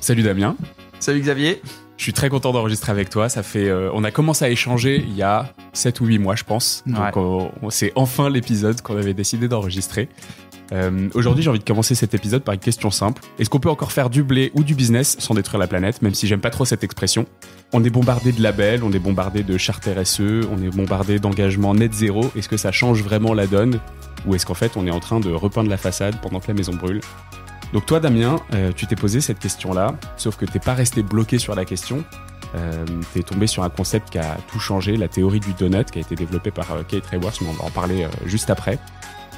Salut Damien. Salut Xavier. Je suis très content d'enregistrer avec toi. Ça fait, on a commencé à échanger il y a 7 ou 8 mois, je pense. Ouais. Donc, c'est enfin l'épisode qu'on avait décidé d'enregistrer. Aujourd'hui, j'ai envie de commencer cet épisode par une question simple. Est-ce qu'on peut encore faire du blé ou du business sans détruire la planète, même si j'aime pas trop cette expression? On est bombardé de labels, on est bombardé de chartes RSE, on est bombardé d'engagements net zéro. Est-ce que ça change vraiment la donne? Ou est-ce qu'en fait, on est en train de repeindre la façade pendant que la maison brûle? Donc toi, Damien, tu t'es posé cette question-là, sauf que t'es pas resté bloqué sur la question. T'es tombé sur un concept qui a tout changé, la théorie du donut, qui a été développée par Kate Raworth, mais on va en parler juste après.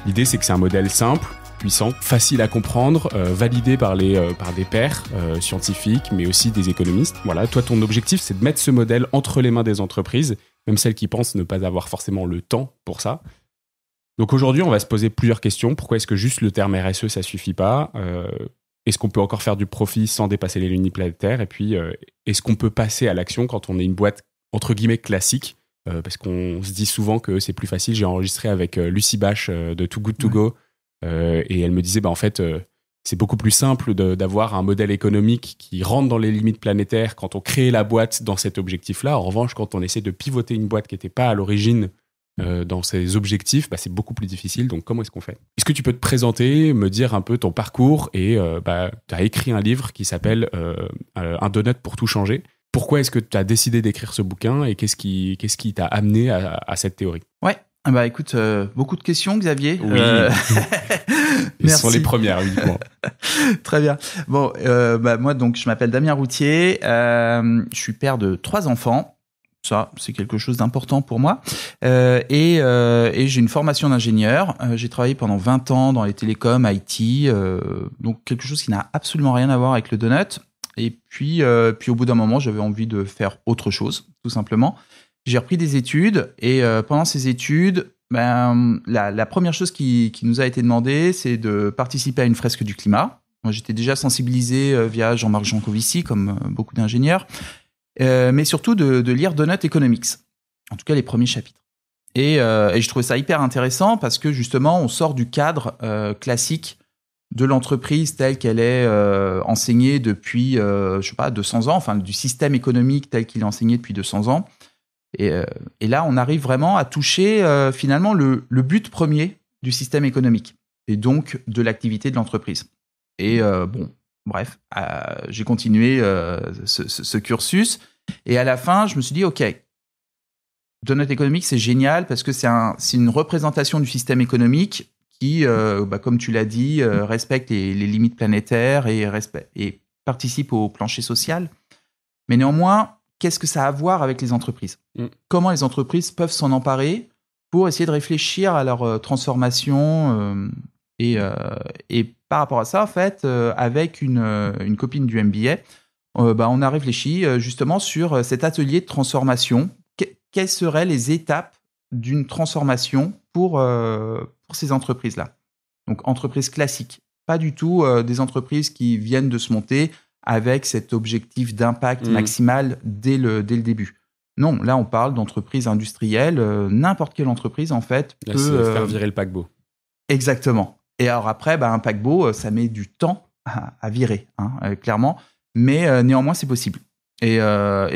L'idée, c'est que c'est un modèle simple, puissant, facile à comprendre, validé par des pairs scientifiques, mais aussi des économistes. Voilà, toi, ton objectif, c'est de mettre ce modèle entre les mains des entreprises, même celles qui pensent ne pas avoir forcément le temps pour ça. Donc aujourd'hui, on va se poser plusieurs questions. Pourquoi est-ce que juste le terme RSE, ça suffit pas? Est-ce qu'on peut encore faire du profit sans dépasser les limites planétaires? Et puis, est-ce qu'on peut passer à l'action quand on est une boîte, entre guillemets, classique? Parce qu'on se dit souvent que c'est plus facile. J'ai enregistré avec Lucie Bache de Too Good To Go, et elle me disait, en fait, c'est beaucoup plus simple d'avoir un modèle économique qui rentre dans les limites planétaires quand on crée la boîte dans cet objectif-là. En revanche, quand on essaie de pivoter une boîte qui n'était pas à l'origine dans ses objectifs, c'est beaucoup plus difficile. Donc, comment est-ce qu'on fait? Est-ce que tu peux te présenter, me dire un peu ton parcours? Et tu as écrit un livre qui s'appelle Un donut pour tout changer. Pourquoi est-ce que tu as décidé d'écrire ce bouquin et qu'est-ce qui t'a amené à cette théorie? Ouais, écoute, beaucoup de questions, Xavier. Oui. Ils sont les premières, uniquement. Très bien. Bon, moi, donc, je m'appelle Damien Routier. Je suis père de 3 enfants. Ça, c'est quelque chose d'important pour moi. Et j'ai une formation d'ingénieur. J'ai travaillé pendant 20 ans dans les télécoms, IT, donc quelque chose qui n'a absolument rien à voir avec le donut. Et puis au bout d'un moment, j'avais envie de faire autre chose, tout simplement. J'ai repris des études et pendant ces études, la première chose qui nous a été demandée, c'est de participer à une fresque du climat. Moi, j'étais déjà sensibilisé via Jean-Marc Jancovici, comme beaucoup d'ingénieurs. Mais surtout de lire Donut Economics, en tout cas les premiers chapitres. Et je trouvais ça hyper intéressant parce que justement, on sort du cadre classique de l'entreprise telle qu'elle est enseignée depuis, 200 ans, enfin du système économique tel qu'il est enseigné depuis 200 ans. Et là, on arrive vraiment à toucher finalement le but premier du système économique et donc de l'activité de l'entreprise. Et bref, j'ai continué ce cursus. Et à la fin, je me suis dit, OK, Donut Economics, c'est génial parce que c'est une représentation du système économique qui, comme tu l'as dit, respecte les limites planétaires et participe au plancher social. Mais néanmoins, qu'est-ce que ça a à voir avec les entreprises? Comment les entreprises peuvent s'en emparer pour essayer de réfléchir à leur transformation et par rapport à ça, en fait, avec une copine du MBA, on a réfléchi justement sur cet atelier de transformation. Quelles seraient les étapes d'une transformation pour ces entreprises-là? Donc, entreprises classiques, pas du tout des entreprises qui viennent de se monter avec cet objectif d'impact maximal dès le début. Non, là, on parle d'entreprises industrielles. N'importe quelle entreprise, en fait, là, peut... c'est faire virer le paquebot. Exactement. Et alors après, un paquebot, ça met du temps à virer, clairement. Mais néanmoins, c'est possible. Et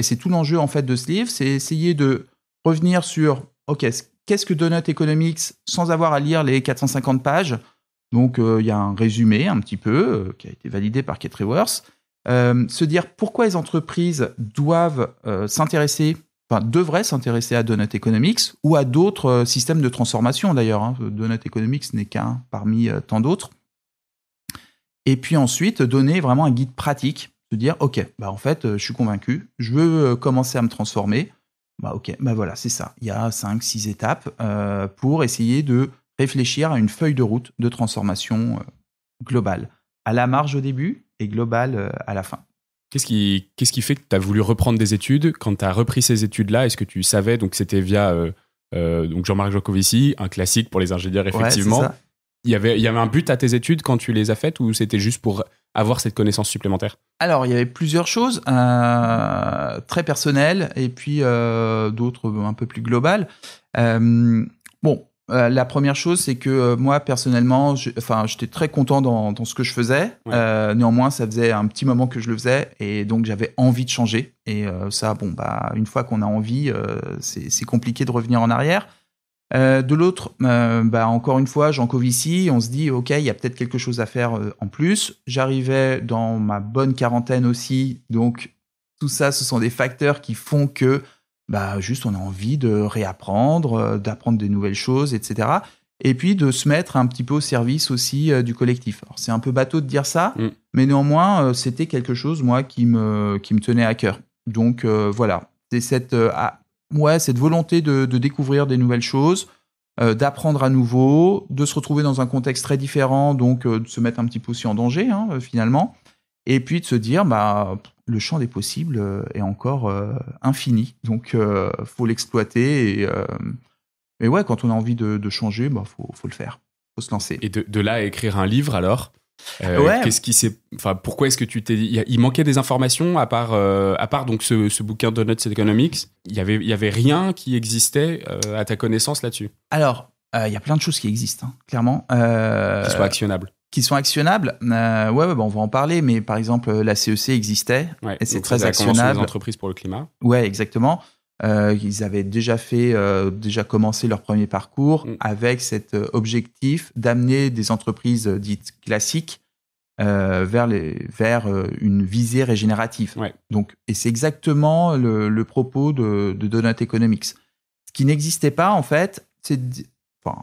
c'est tout l'enjeu, en fait, de ce livre, c'est essayer de revenir sur, OK, qu'est-ce que Donut Economics sans avoir à lire les 450 pages? Donc, il y a un résumé, un petit peu, qui a été validé par Kate Raworth. Se dire pourquoi les entreprises devraient s'intéresser à Donut Economics ou à d'autres systèmes de transformation, d'ailleurs. Donut Economics n'est qu'un parmi tant d'autres. Et puis ensuite, donner vraiment un guide pratique, se dire, OK, en fait, je suis convaincu, je veux commencer à me transformer. OK, voilà, c'est ça. Il y a 5-6 étapes pour essayer de réfléchir à une feuille de route de transformation globale, à la marge au début et globale à la fin. Qu'est-ce qui fait que tu as voulu reprendre des études? Quand tu as repris ces études-là, est-ce que tu savais, donc c'était via donc Jean-Marc Jancovici, un classique pour les ingénieurs, effectivement. Ouais, c'est ça. Il y avait un but à tes études quand tu les as faites ou c'était juste pour avoir cette connaissance supplémentaire? Alors, il y avait plusieurs choses très personnelles et puis d'autres un peu plus globales. La première chose, c'est que moi, personnellement, j'étais très content dans ce que je faisais. Ouais. Néanmoins, ça faisait un petit moment que je le faisais et donc j'avais envie de changer. Et ça, une fois qu'on a envie, c'est compliqué de revenir en arrière. De l'autre, encore une fois, Jean Covici, on se dit, OK, il y a peut-être quelque chose à faire en plus. J'arrivais dans ma bonne quarantaine aussi, donc tout ça, ce sont des facteurs qui font que juste on a envie de réapprendre, d'apprendre des nouvelles choses, etc. Et puis de se mettre un petit peu au service aussi du collectif. Alors, c'est un peu bateau de dire ça, mais néanmoins, c'était quelque chose, moi, qui me tenait à cœur. Donc voilà, c'est cette volonté de découvrir des nouvelles choses, d'apprendre à nouveau, de se retrouver dans un contexte très différent, donc de se mettre un petit peu aussi en danger, finalement. Et puis de se dire, le champ des possibles est encore infini. Donc, faut l'exploiter. Et ouais, quand on a envie de changer, faut le faire. Faut se lancer. Et de là à écrire un livre, alors ouais. Pourquoi est-ce que tu t'es dit... Il manquait des informations à part donc ce bouquin Donuts Economics. Il y avait rien qui existait à ta connaissance là-dessus. Alors, il y a plein de choses qui existent, clairement. Qui soient actionnables. Qui sont actionnables. On va en parler, mais par exemple, la CEC existait, et c'est très actionnable. Les entreprises pour le climat. Ouais, exactement. Ils avaient déjà commencé leur premier parcours avec cet objectif d'amener des entreprises dites classiques vers une visée régénérative. Ouais. Donc, et c'est exactement le propos de Donuts Economics. Ce qui n'existait pas, en fait,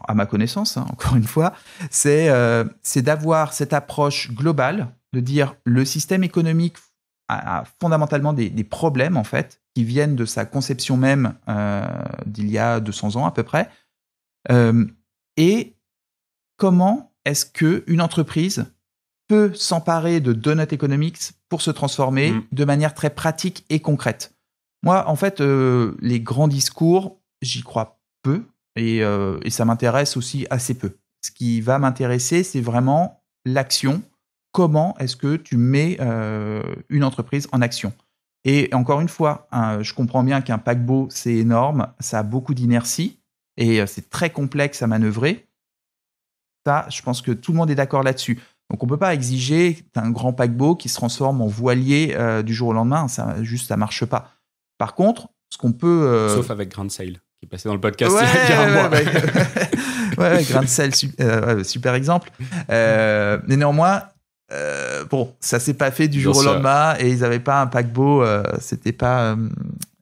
à ma connaissance, encore une fois, c'est d'avoir cette approche globale, de dire le système économique a fondamentalement des problèmes, en fait, qui viennent de sa conception même d'il y a 200 ans à peu près. Et comment est-ce qu'une entreprise peut s'emparer de Donuts Economics pour se transformer de manière très pratique et concrète. Moi, en fait, les grands discours, j'y crois peu. Et ça m'intéresse aussi assez peu. Ce qui va m'intéresser, c'est vraiment l'action. Comment est-ce que tu mets une entreprise en action ? Et encore une fois, je comprends bien qu'un paquebot, c'est énorme, ça a beaucoup d'inertie et c'est très complexe à manœuvrer. Ça, je pense que tout le monde est d'accord là-dessus. Donc, on ne peut pas exiger un grand paquebot qui se transforme en voilier du jour au lendemain. Ça ne marche pas. Par contre, ce qu'on peut... Sauf avec Grand Sail, qui est passé dans le podcast il y a un mois. Ouais, Grand Sail, super exemple. Mais néanmoins, ça s'est pas fait du jour au lendemain et ils n'avaient pas un paquebot, c'était pas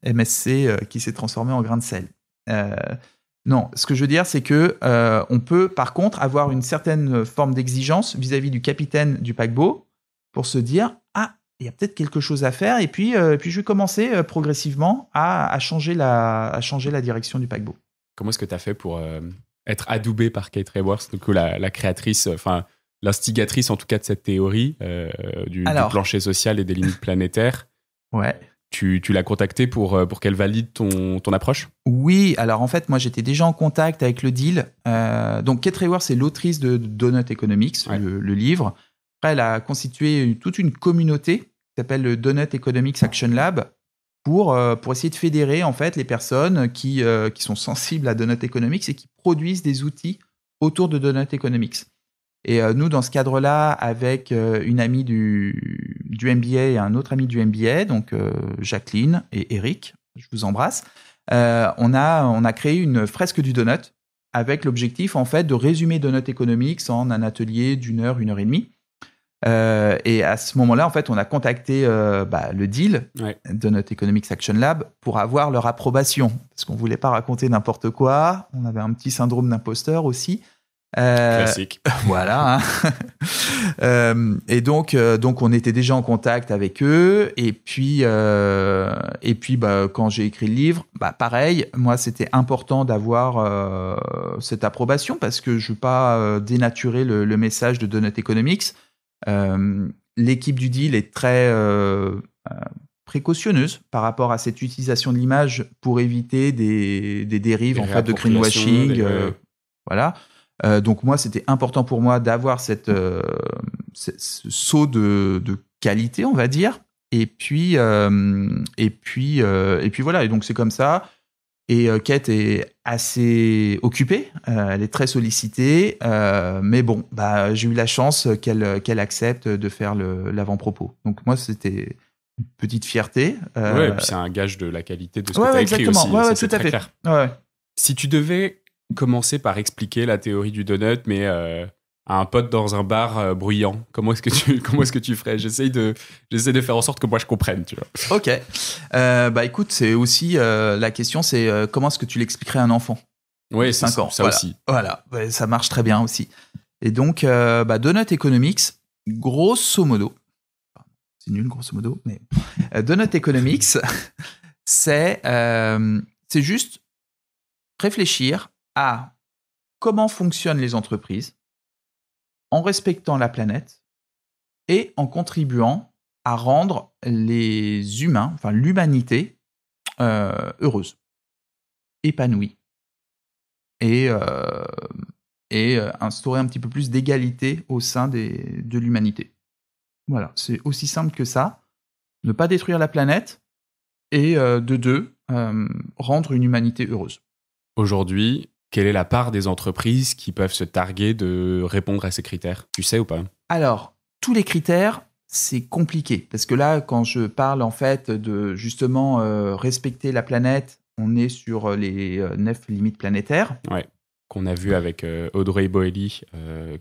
MSC qui s'est transformé en Grand Sail. Non, ce que je veux dire, c'est que on peut par contre avoir une certaine forme d'exigence vis-à-vis du capitaine du paquebot pour se dire il y a peut-être quelque chose à faire et puis je vais commencer progressivement à changer la direction du paquebot. Comment est-ce que tu as fait pour être adoubé par Kate Raworth, donc la créatrice, l'instigatrice en tout cas de cette théorie du plancher social et des limites planétaires? Ouais. Tu l'as contactée pour qu'elle valide ton approche? Oui, alors en fait, moi j'étais déjà en contact avec le deal. Donc Kate Raworth, c'est l'autrice de Donuts Economics, le livre. Après, elle a constitué toute une communauté qui s'appelle le Donuts Economics Action Lab pour essayer de fédérer en fait les personnes qui sont sensibles à Donuts Economics et qui produisent des outils autour de Donuts Economics. Et nous, dans ce cadre-là, avec une amie du MBA et un autre ami du MBA, donc Jacqueline et Eric, je vous embrasse, on a créé une fresque du donut avec l'objectif en fait de résumer Donuts Economics en un atelier d'1 heure, 1 heure et demie. Et à ce moment-là, en fait, on a contacté le deal, Donuts Economics Action Lab, pour avoir leur approbation, parce qu'on voulait pas raconter n'importe quoi. On avait un petit syndrome d'imposteur aussi. Classique. Voilà. Et donc on était déjà en contact avec eux. Et puis quand j'ai écrit le livre, pareil, moi c'était important d'avoir cette approbation parce que je veux pas dénaturer le message de Donuts Economics. L'équipe du deal est très précautionneuse par rapport à cette utilisation de l'image pour éviter des dérives en fait de greenwashing. Voilà. Donc moi, c'était important pour moi d'avoir ce saut de qualité, on va dire. Et puis voilà. Et donc c'est comme ça. Et Kate est assez occupée, elle est très sollicitée, mais bon, j'ai eu la chance qu'elle accepte de faire l'avant-propos. Donc moi, c'était une petite fierté. Ouais, et puis c'est un gage de la qualité de ce que Ouais, tu as écrit exactement. aussi. Ouais, c'est tout à très fait. clair. Ouais. Si tu devais commencer par expliquer la théorie du donut, mais à un pote dans un bar bruyant, comment est-ce que tu ferais? J'essaie de faire en sorte que moi je comprenne, tu vois. Ok. Écoute, c'est aussi la question, c'est comment est-ce que tu l'expliquerais à un enfant? Oui, c'est 5 ans. ça Voilà. aussi. Voilà, ouais, ça marche très bien aussi. Et donc, Donut Economics, grosso modo, c'est nul grosso modo, mais Donut Economics, c'est juste réfléchir à comment fonctionnent les entreprises en respectant la planète et en contribuant à rendre les humains, enfin l'humanité, heureuse, épanouie et instaurer un petit peu plus d'égalité au sein de l'humanité. Voilà, c'est aussi simple que ça. Ne pas détruire la planète et rendre une humanité heureuse. Aujourd'hui, quelle est la part des entreprises qui peuvent se targuer de répondre à ces critères? Tu sais ou pas? Alors, tous les critères, c'est compliqué. Parce que là, quand je parle en fait de justement respecter la planète, on est sur les 9 limites planétaires. Ouais, qu'on a vu avec Audrey Boelly,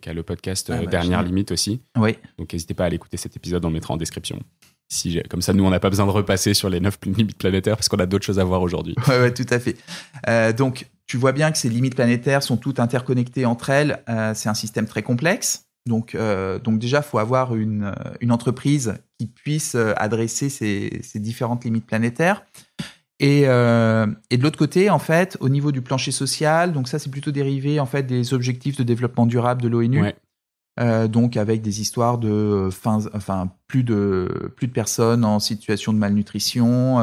qui a le podcast Dernière Limite aussi. Oui. Donc n'hésitez pas à aller écouter cet épisode, on le mettra en description. Comme ça, nous, on n'a pas besoin de repasser sur les 9 limites planétaires parce qu'on a d'autres choses à voir aujourd'hui. Ouais, tout à fait. Donc, tu vois bien que ces limites planétaires sont toutes interconnectées entre elles. C'est un système très complexe. Donc déjà, il faut avoir une entreprise qui puisse adresser ces différentes limites planétaires. Et de l'autre côté, en fait, au niveau du plancher social, donc ça, c'est plutôt dérivé en fait des objectifs de développement durable de l'ONU. Ouais. Donc avec des histoires de plus de personnes en situation de malnutrition,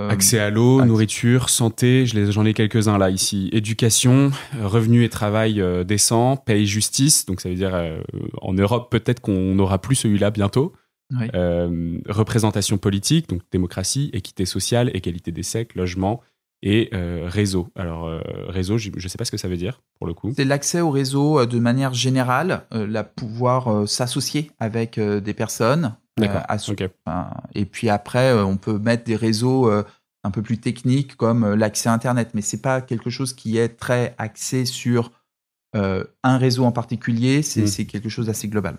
accès à l'eau, nourriture, santé, j'en ai quelques-uns là ici, éducation, revenus et travail décent, paix et justice, donc ça veut dire en Europe peut-être qu'on n'aura plus celui-là bientôt. Oui. Représentation politique, donc démocratie, équité sociale, égalité des sexes, logement et réseau. Alors, réseau, je ne sais pas ce que ça veut dire, pour le coup. C'est l'accès au réseau de manière générale, pouvoir s'associer avec des personnes. D'accord, ok. Et puis après, on peut mettre des réseaux un peu plus techniques comme l'accès à Internet, mais ce n'est pas quelque chose qui est très axé sur un réseau en particulier, c'est quelque chose d'assez global.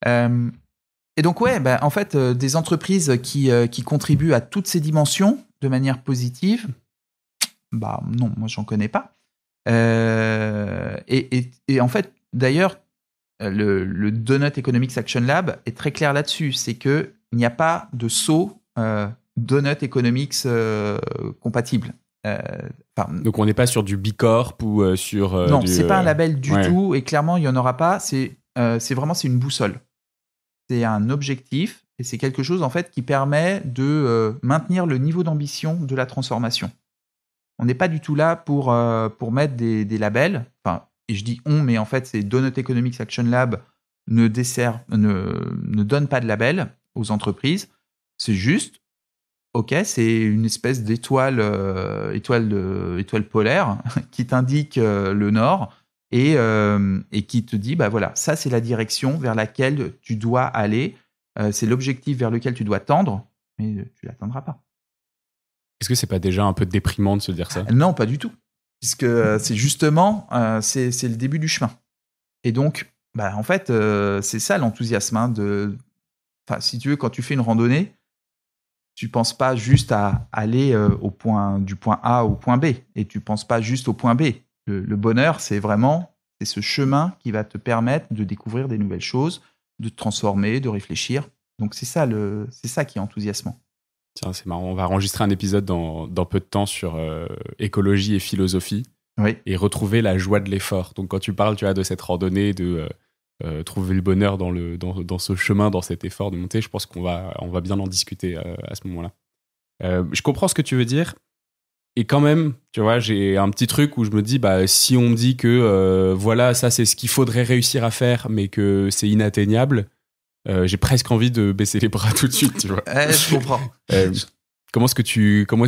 Et donc, en fait, des entreprises qui contribuent à toutes ces dimensions de manière positive, non, moi, j'en connais pas. Et en fait, d'ailleurs, le Donut Economics Action Lab est très clair là-dessus. C'est qu'il n'y a pas de saut Donut Economics compatible. Donc, on n'est pas sur du B Corp ou sur. Non, c'est pas un label du tout. Et clairement, il n'y en aura pas. C'est une boussole. C'est un objectif et c'est quelque chose en fait qui permet de maintenir le niveau d'ambition de la transformation. On n'est pas du tout là pour mettre des labels. Et je dis on, mais en fait, c'est Donut Economics Action Lab ne donne pas de label aux entreprises. C'est juste, ok, c'est une espèce d'étoile polaire qui t'indique le nord et qui te dit, voilà, ça c'est la direction vers laquelle tu dois aller. C'est l'objectif vers lequel tu dois tendre, mais tu ne l'atteindras pas. Est-ce que c'est pas déjà un peu déprimant de se dire ça? Non, pas du tout. Puisque c'est justement c'est le début du chemin. Et donc, en fait, c'est ça l'enthousiasme. Si tu veux, quand tu fais une randonnée, tu penses pas juste à aller du point A au point B. Et tu penses pas juste au point B. Le bonheur, c'est ce chemin qui va te permettre de découvrir des nouvelles choses, de te transformer, de réfléchir. Donc, c'est ça qui est enthousiasmant. Tiens, c'est marrant. On va enregistrer un épisode dans peu de temps sur écologie et philosophie. Oui. Et retrouver la joie de l'effort. Donc, quand tu parles, de cette randonnée, de trouver le bonheur dans ce chemin, dans cet effort de monter, je pense qu'on va bien en discuter à ce moment-là. Je comprends ce que tu veux dire. Et quand même, tu vois, j'ai un petit truc où je me dis, si on me dit que voilà, ça c'est ce qu'il faudrait réussir à faire, mais que c'est inatteignable, j'ai presque envie de baisser les bras tout de suite, tu vois. Je comprends. Comment est-ce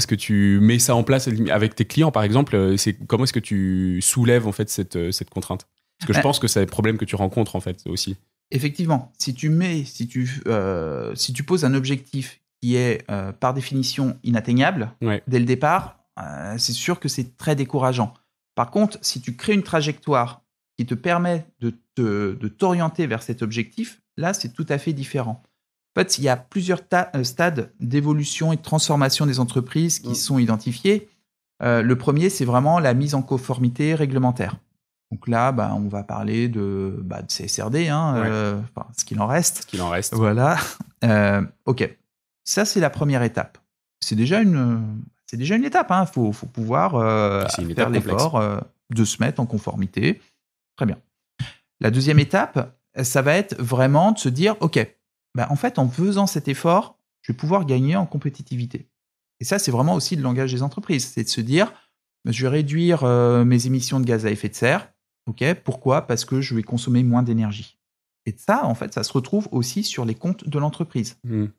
que tu mets ça en place avec tes clients, par exemple? Comment est-ce que tu soulèves en fait cette contrainte? Parce que je pense que c'est un problème que tu rencontres en fait aussi. Effectivement, si tu poses un objectif qui est par définition inatteignable dès le départ, c'est sûr que c'est très décourageant. Par contre, si tu crées une trajectoire qui te permet de t'orienter vers cet objectif, là, c'est tout à fait différent. En fait, il y a plusieurs stades d'évolution et de transformation des entreprises qui sont identifiés. Le premier, c'est vraiment la mise en conformité réglementaire. Donc là, on va parler de CSRD, ce qu'il en reste. Ce qu'il en reste. Voilà. OK. Ça, c'est la première étape. C'est déjà une étape. Il faut pouvoir faire l'effort de se mettre en conformité. Très bien. La deuxième étape, ça va être vraiment de se dire, OK, en fait, en faisant cet effort, je vais pouvoir gagner en compétitivité. Et ça, c'est vraiment aussi le langage des entreprises. C'est de se dire, je vais réduire mes émissions de gaz à effet de serre. OK, pourquoi ? Parce que je vais consommer moins d'énergie. Et ça, en fait, ça se retrouve aussi sur les comptes de l'entreprise.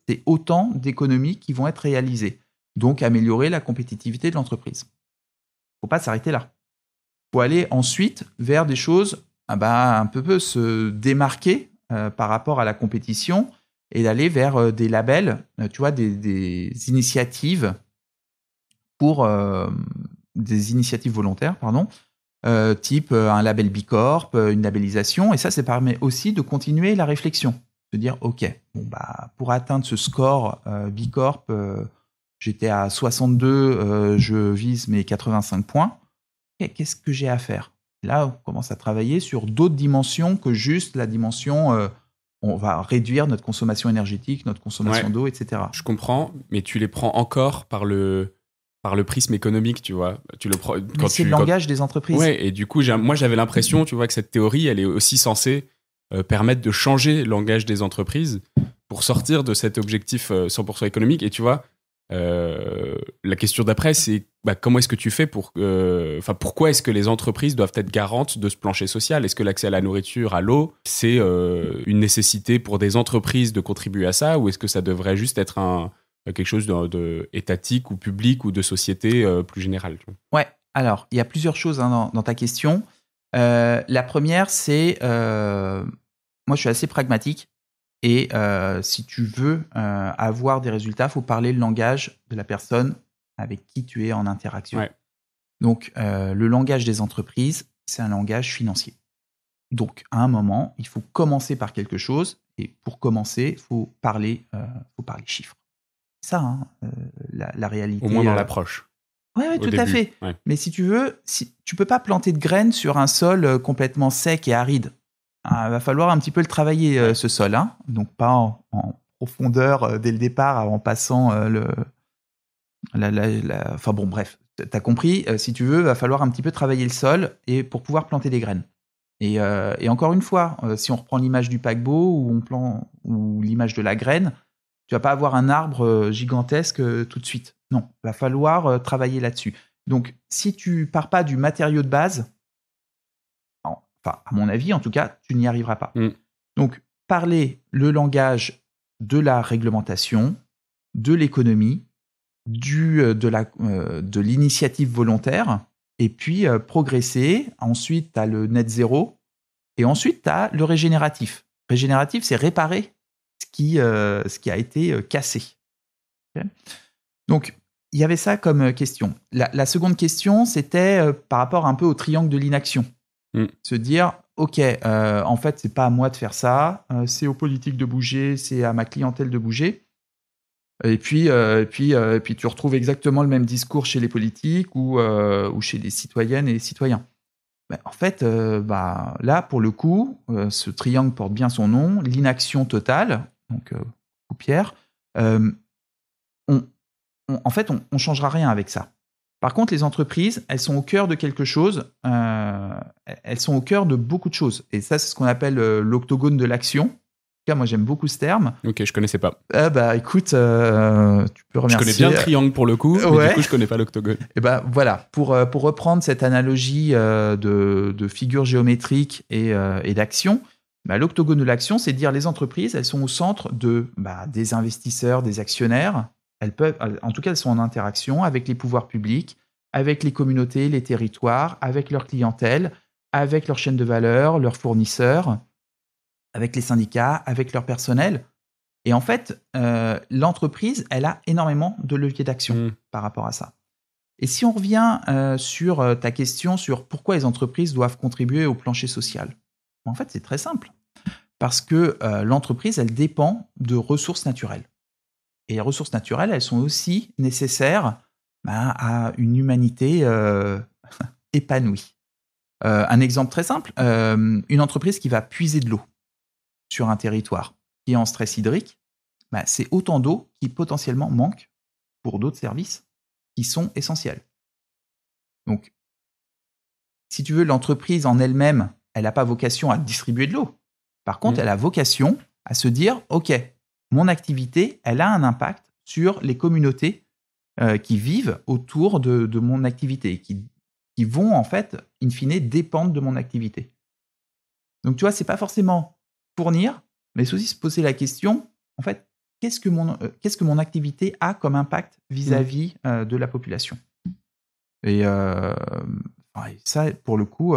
C'est autant d'économies qui vont être réalisées. Donc, améliorer la compétitivité de l'entreprise. Il ne faut pas s'arrêter là. Il faut aller ensuite vers des choses un peu se démarquer par rapport à la compétition et d'aller vers des labels, des initiatives des initiatives volontaires, type un label B Corp, une labellisation. Et ça permet aussi de continuer la réflexion. De dire, OK, pour atteindre ce score B Corp, j'étais à 62, je vise mes 85 points. Qu'est-ce que j'ai à faire ? Là, on commence à travailler sur d'autres dimensions que juste la dimension on va réduire notre consommation énergétique, notre consommation d'eau, etc. Je comprends, mais tu les prends encore par le prisme économique, tu vois. C'est le langage des entreprises. Ouais, et du coup, moi, j'avais l'impression, tu vois, que cette théorie, elle est aussi censée permettre de changer le langage des entreprises pour sortir de cet objectif 100% économique. Et tu vois, la question d'après, c'est comment est-ce que tu fais pourquoi est-ce que les entreprises doivent être garantes de ce plancher social ? Est-ce que l'accès à la nourriture, à l'eau, c'est une nécessité pour des entreprises de contribuer à ça, ou est-ce que ça devrait juste être quelque chose de étatique ou public ou de société plus générale? Ouais, alors, il y a plusieurs choses dans ta question. La première, c'est... moi, je suis assez pragmatique. Et si tu veux avoir des résultats, il faut parler le langage de la personne avec qui tu es en interaction. Ouais. Donc, le langage des entreprises, c'est un langage financier. Donc, à un moment, il faut commencer par quelque chose. Et pour commencer, il faut parler chiffres. C'est ça, la réalité. Au moins dans l'approche. Oui, tout à fait. Ouais. Mais si tu veux, tu peux pas planter de graines sur un sol complètement sec et aride. Il va falloir un petit peu le travailler, ce sol. Donc, pas en profondeur dès le départ, en passant enfin bon, bref, tu as compris. Si tu veux, il va falloir un petit peu travailler le sol pour pouvoir planter des graines. Et encore une fois, si on reprend l'image du paquebot ou l'image de la graine, tu vas pas avoir un arbre gigantesque tout de suite. Non, il va falloir travailler là-dessus. Donc, si tu pars pas du matériau de base, à mon avis, en tout cas, tu n'y arriveras pas. Donc, parler le langage de la réglementation, de l'économie, de l'initiative volontaire, et puis progresser. Ensuite, tu as le net zéro, et ensuite, tu as le régénératif. Régénératif, c'est réparer ce qui a été cassé. Okay. Donc, il y avait ça comme question. La seconde question, c'était par rapport un peu au triangle de l'inaction. Se dire, OK, en fait, c'est pas à moi de faire ça, c'est aux politiques de bouger, c'est à ma clientèle de bouger. Et puis tu retrouves exactement le même discours chez les politiques ou chez les citoyennes et les citoyens. En fait, là, pour le coup, ce triangle porte bien son nom, l'inaction totale, donc paupière, en fait, on ne changera rien avec ça. Par contre, les entreprises, elles sont au cœur de quelque chose, elles sont au cœur de beaucoup de choses. Et ça, c'est ce qu'on appelle l'octogone de l'action. En tout cas, moi, j'aime beaucoup ce terme. Ok, je connaissais pas. Écoute, tu peux remercier. Je connais bien le triangle pour le coup, mais du coup, je connais pas l'octogone. Et voilà, pour reprendre cette analogie de figure géométrique et d'action, l'octogone de l'action, c'est de dire les entreprises, elles sont au centre des investisseurs, des actionnaires, en tout cas, elles sont en interaction avec les pouvoirs publics, avec les communautés, les territoires, avec leur clientèle, avec leur chaîne de valeur, leurs fournisseurs, avec les syndicats, avec leur personnel. Et en fait, l'entreprise, elle a énormément de leviers d'action par rapport à ça. Et si on revient sur ta question sur pourquoi les entreprises doivent contribuer au plancher social, en fait, c'est très simple. Parce que l'entreprise, elle dépend de ressources naturelles. Et les ressources naturelles, elles sont aussi nécessaires à une humanité épanouie. Un exemple très simple, une entreprise qui va puiser de l'eau sur un territoire qui est en stress hydrique, c'est autant d'eau qui potentiellement manque pour d'autres services qui sont essentiels. Donc, si tu veux, l'entreprise en elle-même, elle n'a pas vocation à distribuer de l'eau. Par contre, elle a vocation à se dire, OK, mon activité, elle a un impact sur les communautés qui vivent autour de mon activité, qui vont, en fait, in fine, dépendre de mon activité. Donc, tu vois, c'est pas forcément fournir, mais c'est aussi se poser la question, en fait, qu'est-ce que mon activité a comme impact vis-à-vis de la population. Et ça, pour le coup,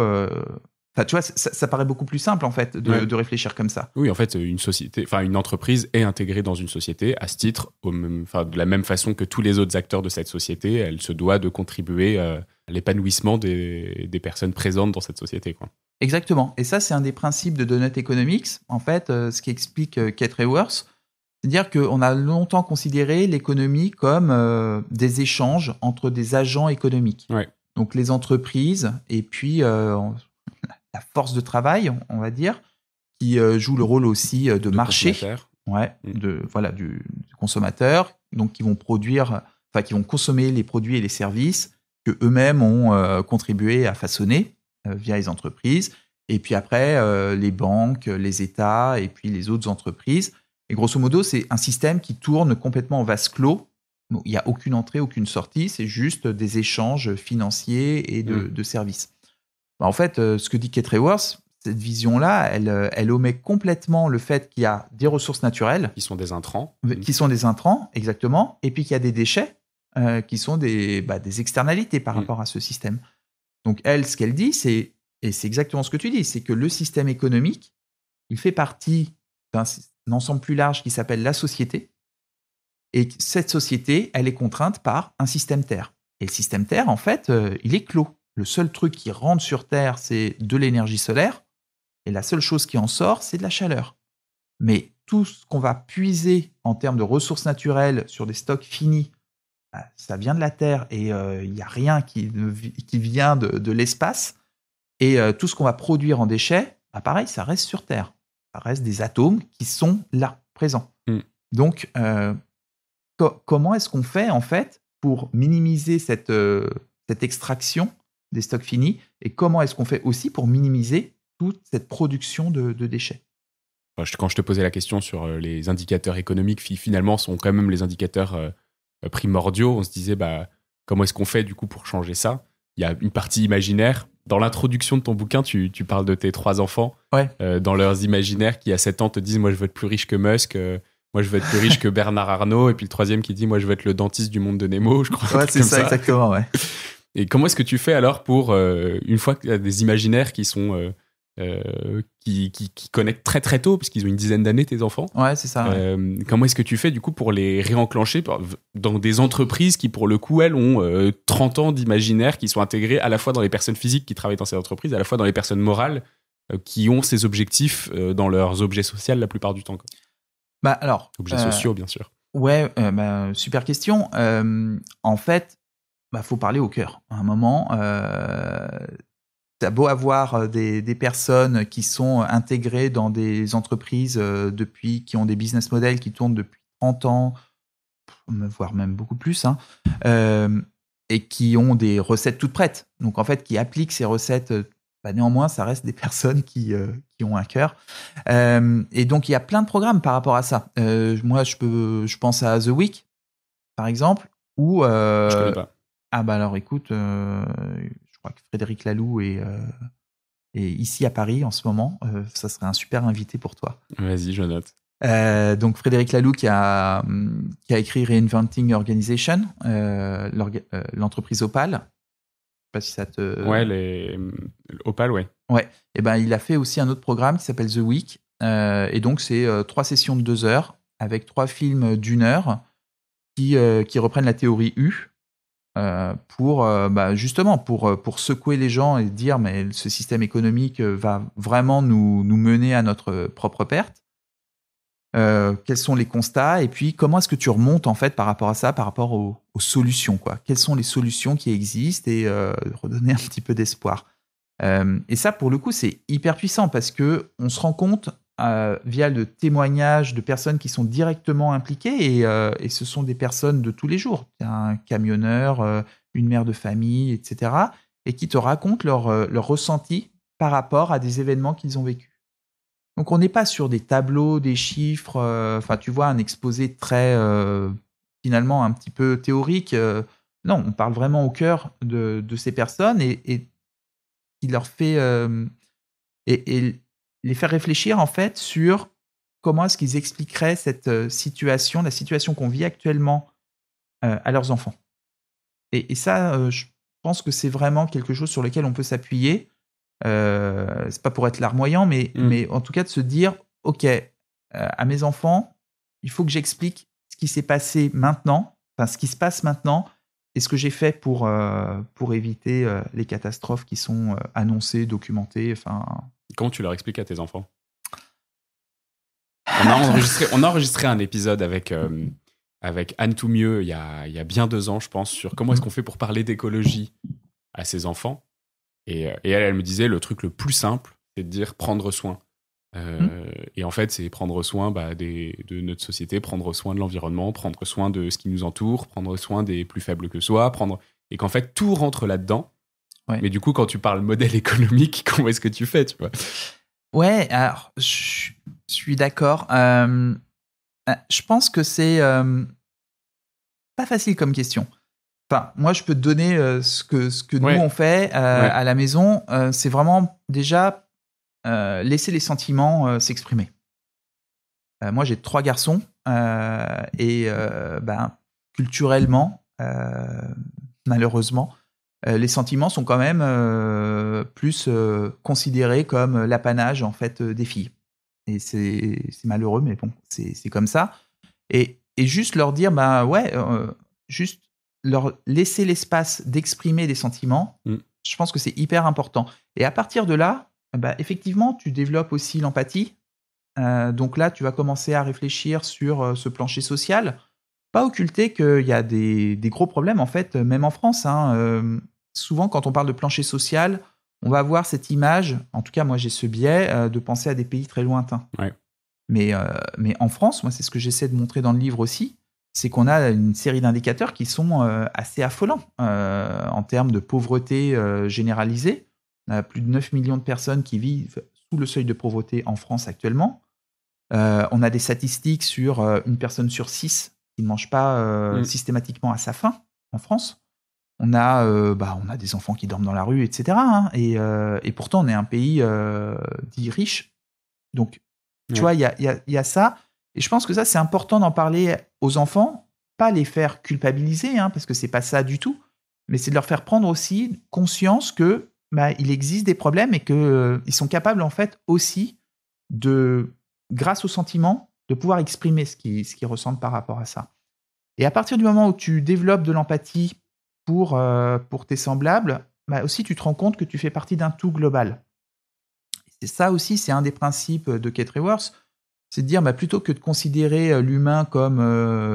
tu vois, ça paraît beaucoup plus simple, en fait, de réfléchir comme ça. Oui, en fait, une entreprise est intégrée dans une société à ce titre, de la même façon que tous les autres acteurs de cette société, elle se doit de contribuer à l'épanouissement des personnes présentes dans cette société, quoi. Exactement. Et ça, c'est un des principes de Donut Economics. En fait, ce qui explique Kate Raworth, c'est-à-dire qu'on a longtemps considéré l'économie comme des échanges entre des agents économiques. Ouais. Donc les entreprises et puis la force de travail, on va dire, qui joue le rôle aussi de marché, du consommateur, donc qui vont consommer les produits et les services que eux-mêmes ont contribué à façonner via les entreprises. Et puis après, les banques, les États et puis les autres entreprises. Et grosso modo, c'est un système qui tourne complètement en vase clos. Il n'y a aucune entrée, aucune sortie. C'est juste des échanges financiers et de services. En fait, ce que dit Kate Raworth, cette vision-là, elle omet complètement le fait qu'il y a des ressources naturelles. Qui sont des intrants. Qui sont des intrants, exactement. Et puis qu'il y a des déchets qui sont des externalités par rapport à ce système. Donc elle, ce qu'elle dit, et c'est exactement ce que tu dis, c'est que le système économique, il fait partie d'un ensemble plus large qui s'appelle la société. Et cette société, elle est contrainte par un système Terre. Et le système Terre, en fait, il est clos. Le seul truc qui rentre sur Terre, c'est de l'énergie solaire. Et la seule chose qui en sort, c'est de la chaleur. Mais tout ce qu'on va puiser en termes de ressources naturelles sur des stocks finis, ça vient de la Terre et il n'y a rien qui vient de l'espace. Et tout ce qu'on va produire en déchets, pareil, ça reste sur Terre. Ça reste des atomes qui sont là, présents. Donc, comment est-ce qu'on fait, en fait, pour minimiser cette extraction des stocks finis, et comment est-ce qu'on fait aussi pour minimiser toute cette production de déchets? Quand je te posais la question sur les indicateurs économiques, finalement, sont quand même les indicateurs primordiaux. On se disait, comment est-ce qu'on fait du coup pour changer ça? Il y a une partie imaginaire. Dans l'introduction de ton bouquin, tu parles de tes 3 enfants. Ouais. Dans leurs imaginaires qui, à 7 ans, te disent « Moi, je veux être plus riche que Musk. Moi, je veux être plus riche que Bernard Arnault. » Et puis le troisième qui dit « Moi, je veux être le dentiste du monde de Nemo. » Je crois. Ouais, c'est ça, exactement. Ouais. Et comment est-ce que tu fais alors pour, une fois qu'il y a des imaginaires qui sont... qui connectent très très tôt, parce qu'ils ont une dizaine d'années, tes enfants. Ouais, c'est ça. Ouais. Comment est-ce que tu fais du coup pour les réenclencher dans des entreprises qui, pour le coup, elles ont 30 ans d'imaginaire qui sont intégrés à la fois dans les personnes physiques qui travaillent dans ces entreprises, à la fois dans les personnes morales qui ont ces objectifs dans leurs objets sociaux la plupart du temps, quoi. Alors, objets sociaux, bien sûr. Ouais, super question. En fait, faut parler au cœur. À un moment, t'as beau avoir des personnes qui sont intégrées dans des entreprises qui ont des business models qui tournent depuis 30 ans, voire même beaucoup plus, et qui ont des recettes toutes prêtes. Donc, en fait, qui appliquent ces recettes. Néanmoins, ça reste des personnes qui ont un cœur. Et donc, il y a plein de programmes par rapport à ça. Moi, je pense à The Week, par exemple, où... Je connais pas. Alors, écoute, je crois que Frédéric Laloux est ici à Paris en ce moment. Ça serait un super invité pour toi. Vas-y, je note. Donc Frédéric Laloux qui a écrit Reinventing Organization, l'entreprise Opal. Je sais pas si ça te... Ouais, Opal, ouais. Ouais. Et ben il a fait aussi un autre programme qui s'appelle The Week. Et donc c'est 3 sessions de 2 heures avec 3 films d'1 heure qui reprennent la théorie U. Pour justement pour secouer les gens et dire mais ce système économique va vraiment nous mener à notre propre perte. Quels sont les constats et puis comment est-ce que tu remontes en fait par rapport à ça, par rapport aux solutions quoi. Quelles sont les solutions qui existent et redonner un petit peu d'espoir. Et ça pour le coup c'est hyper puissant parce que on se rend compte via le témoignage de personnes qui sont directement impliquées et ce sont des personnes de tous les jours, un camionneur, une mère de famille, etc. et qui te racontent leur ressenti par rapport à des événements qu'ils ont vécus. Donc on n'est pas sur des tableaux, des chiffres, tu vois un exposé très finalement un petit peu théorique. Non, on parle vraiment au cœur de ces personnes et qui leur fait et les faire réfléchir en fait sur comment est-ce qu'ils expliqueraient cette situation, la situation qu'on vit actuellement à leurs enfants. Et ça, je pense que c'est vraiment quelque chose sur lequel on peut s'appuyer. C'est pas pour être larmoyant, mais en tout cas de se dire, ok, à mes enfants, il faut que j'explique ce qui s'est passé maintenant, enfin ce qui se passe maintenant, et ce que j'ai fait pour éviter les catastrophes qui sont annoncées, documentées. Comment tu leur expliques à tes enfants ? On a enregistré un épisode avec Anne Toumieux il y a bien 2 ans, je pense, sur comment est-ce qu'on fait pour parler d'écologie à ses enfants. Et elle me disait, le truc le plus simple, c'est de dire prendre soin. Et en fait, c'est prendre soin de notre société, prendre soin de l'environnement, prendre soin de ce qui nous entoure, prendre soin des plus faibles que soi, et qu'en fait, tout rentre là-dedans. Ouais. Mais du coup, quand tu parles modèle économique, comment est-ce que tu fais, tu vois ? Ouais, alors, je suis d'accord. Je pense que c'est pas facile comme question. Enfin, moi, je peux te donner ce que nous, on fait à la maison. C'est vraiment, déjà, laisser les sentiments s'exprimer. Moi, j'ai 3 garçons et culturellement, malheureusement, les sentiments sont quand même plus considérés comme l'apanage en fait des filles. Et c'est malheureux, mais bon, c'est comme ça. Et juste leur dire, juste leur laisser l'espace d'exprimer des sentiments, je pense que c'est hyper important. Et à partir de là, effectivement, tu développes aussi l'empathie. Donc là, tu vas commencer à réfléchir sur ce plancher social. Pas occulter qu'il y a des gros problèmes, en fait, même en France. Souvent, quand on parle de plancher social, on va avoir cette image, en tout cas, moi, j'ai ce biais de penser à des pays très lointains. Ouais. Mais en France, moi, c'est ce que j'essaie de montrer dans le livre aussi, c'est qu'on a une série d'indicateurs qui sont assez affolants en termes de pauvreté généralisée. On a plus de 9 millions de personnes qui vivent sous le seuil de pauvreté en France actuellement. On a des statistiques sur une personne sur 6 qui ne mange pas systématiquement à sa faim en France. On a des enfants qui dorment dans la rue, etc. Et pourtant, on est un pays dit riche. Donc, tu vois, il y a ça. Et je pense que ça, c'est important d'en parler aux enfants, pas les faire culpabiliser, parce que c'est pas ça du tout, mais c'est de leur faire prendre aussi conscience que il existe des problèmes et qu'ils sont capables, en fait, aussi grâce aux sentiments, de pouvoir exprimer ce qu'ils ressentent par rapport à ça. Et à partir du moment où tu développes de l'empathie pour tes semblables, aussi tu te rends compte que tu fais partie d'un tout global. Et ça aussi, c'est un des principes de Kate Raworth, c'est de dire plutôt que de considérer l'humain comme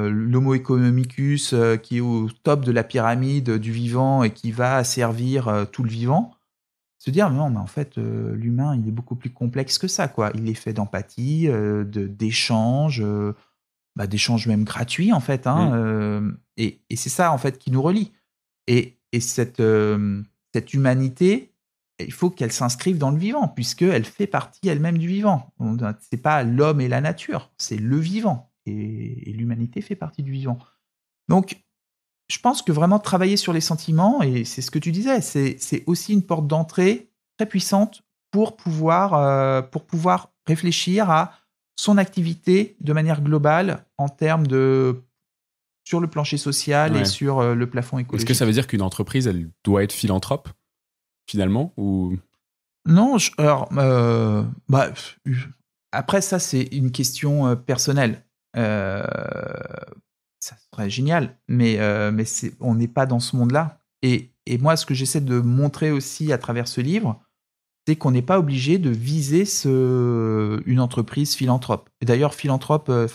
l'homo economicus qui est au top de la pyramide du vivant et qui va asservir tout le vivant, se dire non, mais en fait l'humain il est beaucoup plus complexe que ça, quoi. Il est fait d'empathie, d'échanges, d'échanges même gratuits en fait, et c'est ça en fait qui nous relie. Et cette humanité, il faut qu'elle s'inscrive dans le vivant, puisqu'elle fait partie elle-même du vivant. C'est pas l'homme et la nature, c'est le vivant. Et l'humanité fait partie du vivant. Donc, je pense que vraiment travailler sur les sentiments, et c'est ce que tu disais, c'est aussi une porte d'entrée très puissante pour pouvoir réfléchir à son activité de manière globale en termes de sur le plancher social et sur le plafond écologique. Est-ce que ça veut dire qu'une entreprise, elle doit être philanthrope, finalement, ou... Non, après ça, c'est une question personnelle. Ça serait génial, mais on n'est pas dans ce monde-là. Et moi, ce que j'essaie de montrer aussi à travers ce livre, c'est qu'on n'est pas obligé de viser une entreprise philanthrope. Et d'ailleurs,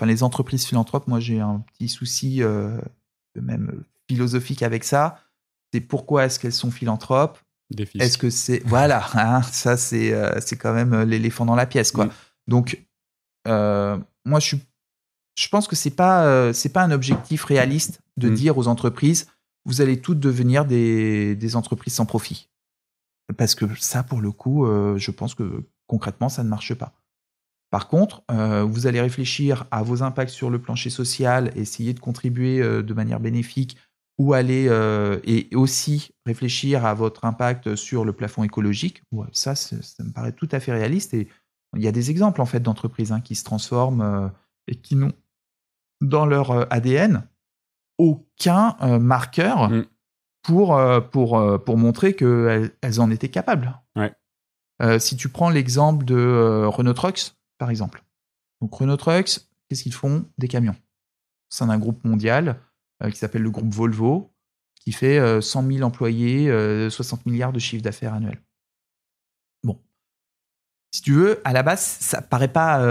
les entreprises philanthropes, moi j'ai un petit souci même philosophique avec ça. C'est pourquoi est-ce qu'elles sont philanthropes ? Est-ce que c'est... Voilà, hein, ça c'est quand même l'éléphant dans la pièce, quoi. Donc, moi je pense que c'est pas un objectif réaliste de dire aux entreprises, vous allez toutes devenir des entreprises sans profit. Parce que ça, pour le coup, je pense que concrètement, ça ne marche pas. Par contre, vous allez réfléchir à vos impacts sur le plancher social, essayer de contribuer de manière bénéfique, ou aller et aussi réfléchir à votre impact sur le plafond écologique. Ouais, ça me paraît tout à fait réaliste. Et il y a des exemples en fait d'entreprises qui se transforment et qui n'ont dans leur ADN aucun marqueur pour montrer qu'elles en étaient capables. Ouais. Si tu prends l'exemple de Renault Trucks, par exemple. Donc Renault Trucks, qu'est-ce qu'ils font ? Des camions. C'est un groupe mondial qui s'appelle le groupe Volvo, qui fait 100 000 employés, 60 milliards de chiffre d'affaires annuel. Bon. Si tu veux, à la base, ça ne paraît pas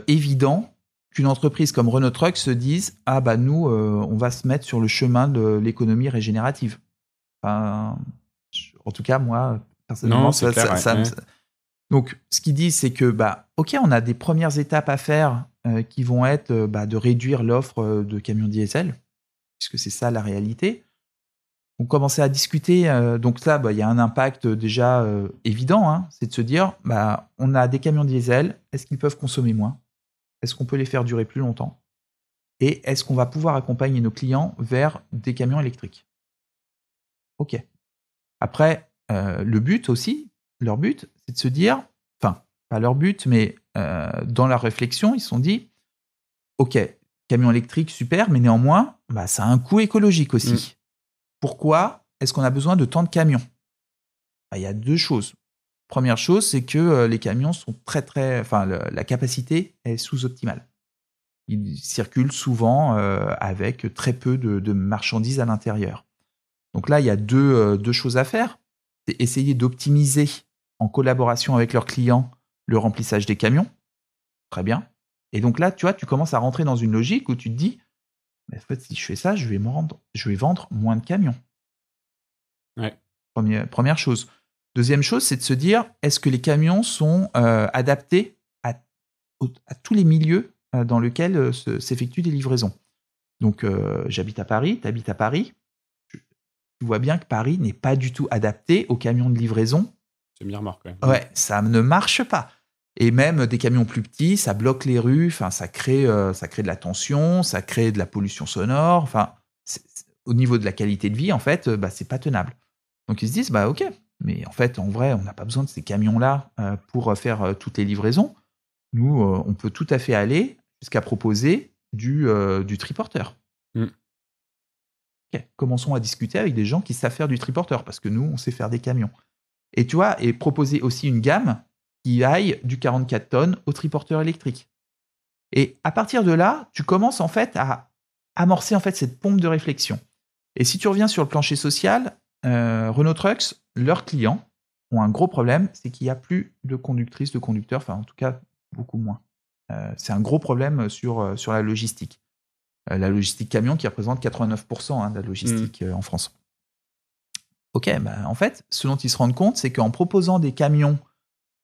évident qu'une entreprise comme Renault Trucks se dise « Ah bah nous, on va se mettre sur le chemin de l'économie régénérative ». Enfin, en tout cas, moi, personnellement, Donc, ce qu'ils disent, c'est que, ok, on a des premières étapes à faire qui vont être de réduire l'offre de camions diesel, puisque c'est ça la réalité. On commençait à discuter, donc là, il y a un impact déjà évident, c'est de se dire, on a des camions diesel, est-ce qu'ils peuvent consommer moins ? Est-ce qu'on peut les faire durer plus longtemps ? Et est-ce qu'on va pouvoir accompagner nos clients vers des camions électriques ? Ok. Après, leur but, c'est de se dire, enfin, pas leur but, mais dans leur réflexion, ils se sont dit, ok, camion électrique, super, mais néanmoins, ça a un coût écologique aussi. Pourquoi est-ce qu'on a besoin de tant de camions ? Il y a deux choses. Première chose, c'est que les camions sont la capacité est sous-optimale. Ils circulent souvent avec très peu de marchandises à l'intérieur. Donc là, il y a deux choses à faire. C'est essayer d'optimiser en collaboration avec leurs clients le remplissage des camions. Très bien. Et donc là, tu vois, tu commences à rentrer dans une logique où tu te dis, en fait, si je fais ça, je vais vendre moins de camions. Ouais. Première chose. Deuxième chose, c'est de se dire, est-ce que les camions sont adaptés à tous les milieux dans lesquels s'effectuent des livraisons ? Donc, j'habite à Paris, tu habites à Paris. Tu vois bien que Paris n'est pas du tout adapté aux camions de livraison. C'est bien remarqué. Ouais, ça ne marche pas. Et même des camions plus petits, ça bloque les rues, ça crée de la tension, ça crée de la pollution sonore. Enfin, au niveau de la qualité de vie, en fait, c'est pas tenable. Donc ils se disent, ok, mais en fait, en vrai, on n'a pas besoin de ces camions-là pour faire toutes les livraisons. Nous, on peut tout à fait aller jusqu'à proposer du triporteur. Okay. Commençons à discuter avec des gens qui savent faire du triporteur, parce que nous, on sait faire des camions. Et tu vois, et proposer aussi une gamme qui aille du 44 tonnes au triporteur électrique. Et à partir de là, tu commences en fait à amorcer en fait cette pompe de réflexion. Et si tu reviens sur le plancher social, Renault Trucks, leurs clients ont un gros problème, c'est qu'il n'y a plus de conductrices, de conducteurs, enfin en tout cas beaucoup moins. C'est un gros problème sur la logistique. La logistique camion qui représente 89% de la logistique en France. Ok, en fait, ce dont ils se rendent compte, c'est qu'en proposant des camions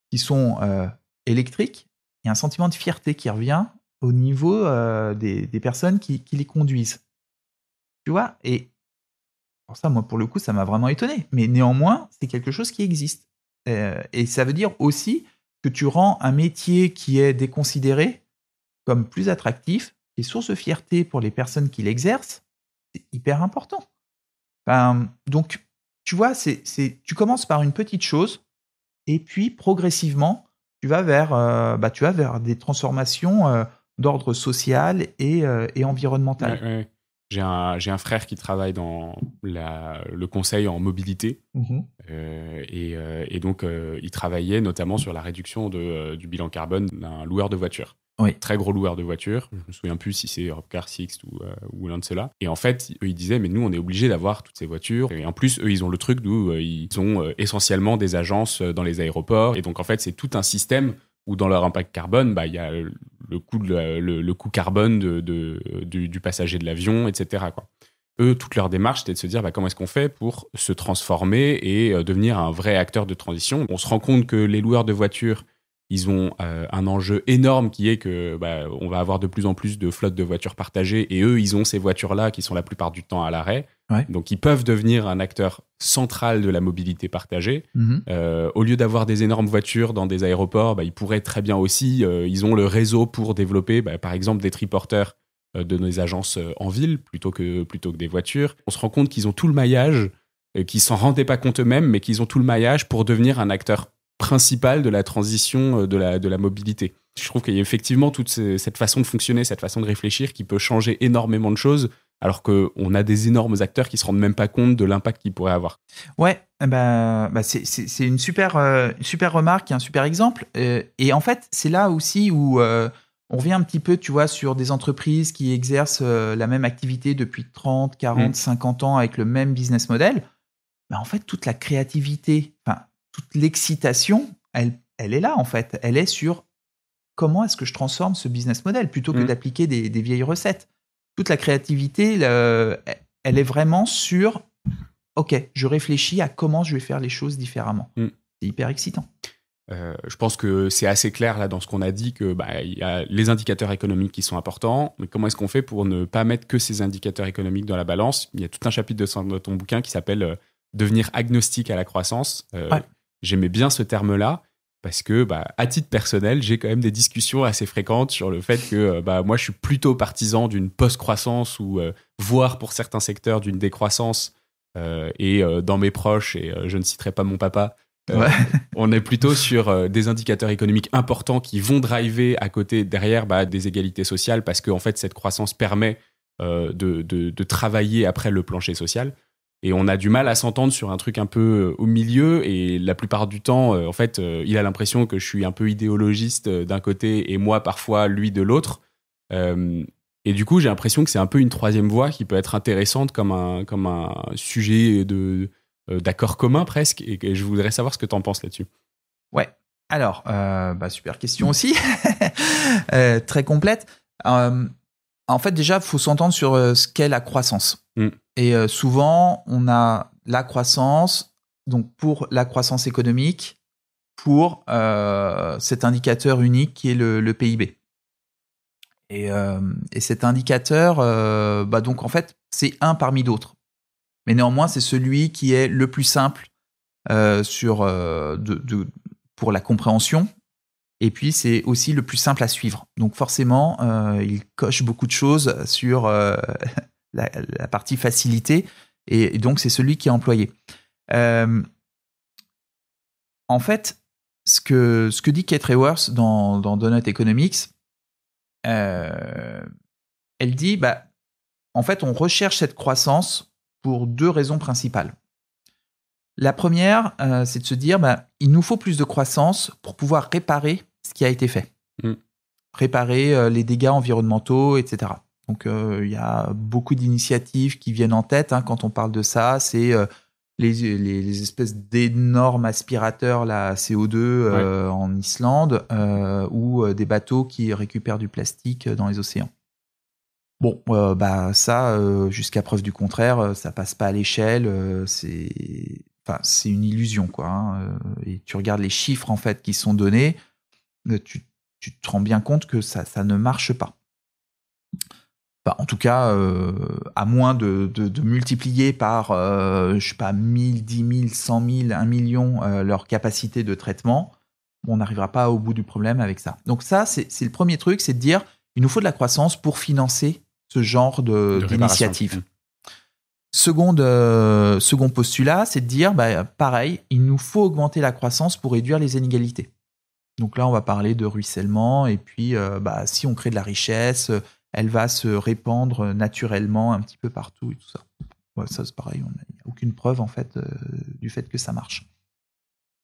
qui sont électriques, il y a un sentiment de fierté qui revient au niveau des personnes qui les conduisent. Tu vois ? Et pour ça, moi, pour le coup, ça m'a vraiment étonné. Mais néanmoins, c'est quelque chose qui existe. Et ça veut dire aussi que tu rends un métier qui est déconsidéré comme plus attractif, qui est source de fierté pour les personnes qui l'exercent. C'est hyper important. Donc, tu vois, tu commences par une petite chose, et puis progressivement, tu vas vers des transformations d'ordre social et environnemental. Ouais. J'ai un frère qui travaille dans le conseil en mobilité. Et donc, il travaillait notamment sur la réduction du bilan carbone d'un loueur de voitures. Oui. Très gros loueur de voitures. Je me souviens plus si c'est Europcar Sixt ou l'un de ceux-là. Et en fait, eux, ils disaient, mais nous, on est obligés d'avoir toutes ces voitures. Et en plus, eux, ils ont le truc d'où ils ont essentiellement des agences dans les aéroports. Et donc, en fait, c'est tout un système où dans leur impact carbone, il y a le coût carbone du passager de l'avion, etc., quoi. Eux, toute leur démarche, c'était de se dire comment est-ce qu'on fait pour se transformer et devenir un vrai acteur de transition. On se rend compte que les loueurs de voitures, ils ont un enjeu énorme qui est que on va avoir de plus en plus de flottes de voitures partagées et eux, ils ont ces voitures-là qui sont la plupart du temps à l'arrêt. Ouais. Donc, ils peuvent devenir un acteur central de la mobilité partagée. Au lieu d'avoir des énormes voitures dans des aéroports, ils pourraient très bien aussi, ils ont le réseau pour développer, par exemple, des triporteurs de nos agences en ville plutôt que des voitures. On se rend compte qu'ils ont tout le maillage, qu'ils s'en rendaient pas compte eux-mêmes, mais qu'ils ont tout le maillage pour devenir un acteur principal de la transition de la mobilité. Je trouve qu'il y a effectivement toute cette façon de fonctionner, cette façon de réfléchir qui peut changer énormément de choses, alors qu'on a des énormes acteurs qui se rendent même pas compte de l'impact qu'ils pourraient avoir. Ouais, c'est une super remarque, un super exemple. Et en fait, c'est là aussi où on revient un petit peu, tu vois, sur des entreprises qui exercent la même activité depuis 30, 40, 50 ans avec le même business model. En fait, toute la créativité, toute l'excitation, elle est là, en fait. Elle est sur comment est-ce que je transforme ce business model plutôt que d'appliquer des vieilles recettes. Toute la créativité, elle est vraiment sur OK, je réfléchis à comment je vais faire les choses différemment. C'est hyper excitant. Je pense que c'est assez clair là dans ce qu'on a dit que il y a les indicateurs économiques qui sont importants, mais comment est-ce qu'on fait pour ne pas mettre que ces indicateurs économiques dans la balance ? Il y a tout un chapitre de ton bouquin qui s'appelle devenir agnostique à la croissance. J'aimais bien ce terme-là parce que à titre personnel, j'ai quand même des discussions assez fréquentes sur le fait que moi je suis plutôt partisan d'une post-croissance ou voire pour certains secteurs d'une décroissance et dans mes proches, et je ne citerai pas mon papa, on est plutôt sur des indicateurs économiques importants qui vont driver à côté, derrière, des égalités sociales parce que en fait, cette croissance permet de travailler après le plancher social. Et on a du mal à s'entendre sur un truc un peu au milieu. Et la plupart du temps, en fait, il a l'impression que je suis un peu idéologiste d'un côté et moi, parfois, lui de l'autre. Et du coup, j'ai l'impression que c'est un peu une troisième voie qui peut être intéressante comme un sujet d'accord commun presque, et je voudrais savoir ce que tu en penses là-dessus. Ouais, alors, super question aussi, très complète. En fait, déjà, il faut s'entendre sur ce qu'est la croissance. Et souvent, on a la croissance, donc pour la croissance économique, pour cet indicateur unique qui est le PIB. Et cet indicateur, donc en fait, c'est un parmi d'autres. Mais néanmoins, c'est celui qui est le plus simple pour la compréhension. Et puis, c'est aussi le plus simple à suivre. Donc forcément, il coche beaucoup de choses sur la partie facilité. Et donc, c'est celui qui est employé. En fait, ce que dit Kate Raworth dans Donut Economics, elle dit, en fait, on recherche cette croissance pour deux raisons principales. La première, c'est de se dire, il nous faut plus de croissance pour pouvoir réparer ce qui a été fait. Réparer les dégâts environnementaux, etc. Donc, il y a beaucoup d'initiatives qui viennent en tête quand on parle de ça. C'est les espèces d'énormes aspirateurs, la CO2 en Islande, ou des bateaux qui récupèrent du plastique dans les océans. Bon, ça, jusqu'à preuve du contraire, ça passe pas à l'échelle. C'est une illusion, quoi. Et tu regardes les chiffres en fait qui sont donnés, tu te rends bien compte que ça ne marche pas. En tout cas, à moins de multiplier par, je sais pas, 1000, 10 000, 100 000, 1 million leur capacité de traitement, on n'arrivera pas au bout du problème avec ça. Donc ça, c'est le premier truc, c'est de dire, il nous faut de la croissance pour financer ce genre d'initiative. Second postulat, c'est de dire, pareil, il nous faut augmenter la croissance pour réduire les inégalités. Donc là, on va parler de ruissellement. Et puis, si on crée de la richesse, elle va se répandre naturellement un petit peu partout et tout ça. Ouais, ça, c'est pareil. Il n'y a aucune preuve, en fait, du fait que ça marche.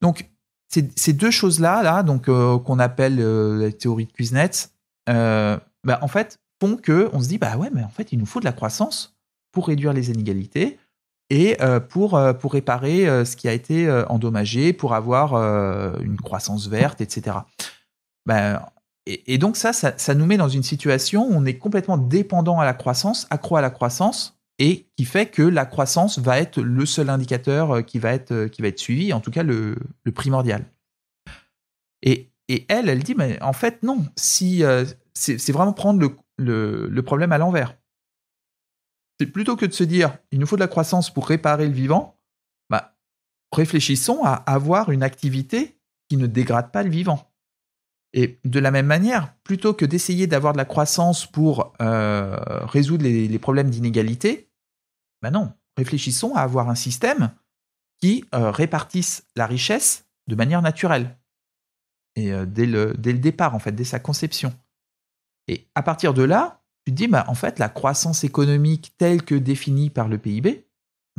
Donc, ces deux choses-là, donc, qu'on appelle la théorie de Kuznets, en fait, font qu'on se dit, mais en fait, il nous faut de la croissance pour réduire les inégalités et pour réparer ce qui a été endommagé, pour avoir une croissance verte, etc. Et donc ça nous met dans une situation où on est complètement dépendant à la croissance, accro à la croissance, et qui fait que la croissance va être le seul indicateur qui va être suivi, en tout cas le primordial. Et elle dit, mais en fait non, si c'est vraiment prendre le problème à l'envers. C'est plutôt que de se dire, il nous faut de la croissance pour réparer le vivant, réfléchissons à avoir une activité qui ne dégrade pas le vivant. Et de la même manière, plutôt que d'essayer d'avoir de la croissance pour résoudre les problèmes d'inégalité, non, réfléchissons à avoir un système qui répartisse la richesse de manière naturelle. Et dès le départ, en fait, dès sa conception. Et à partir de là, tu te dis, en fait, la croissance économique telle que définie par le PIB,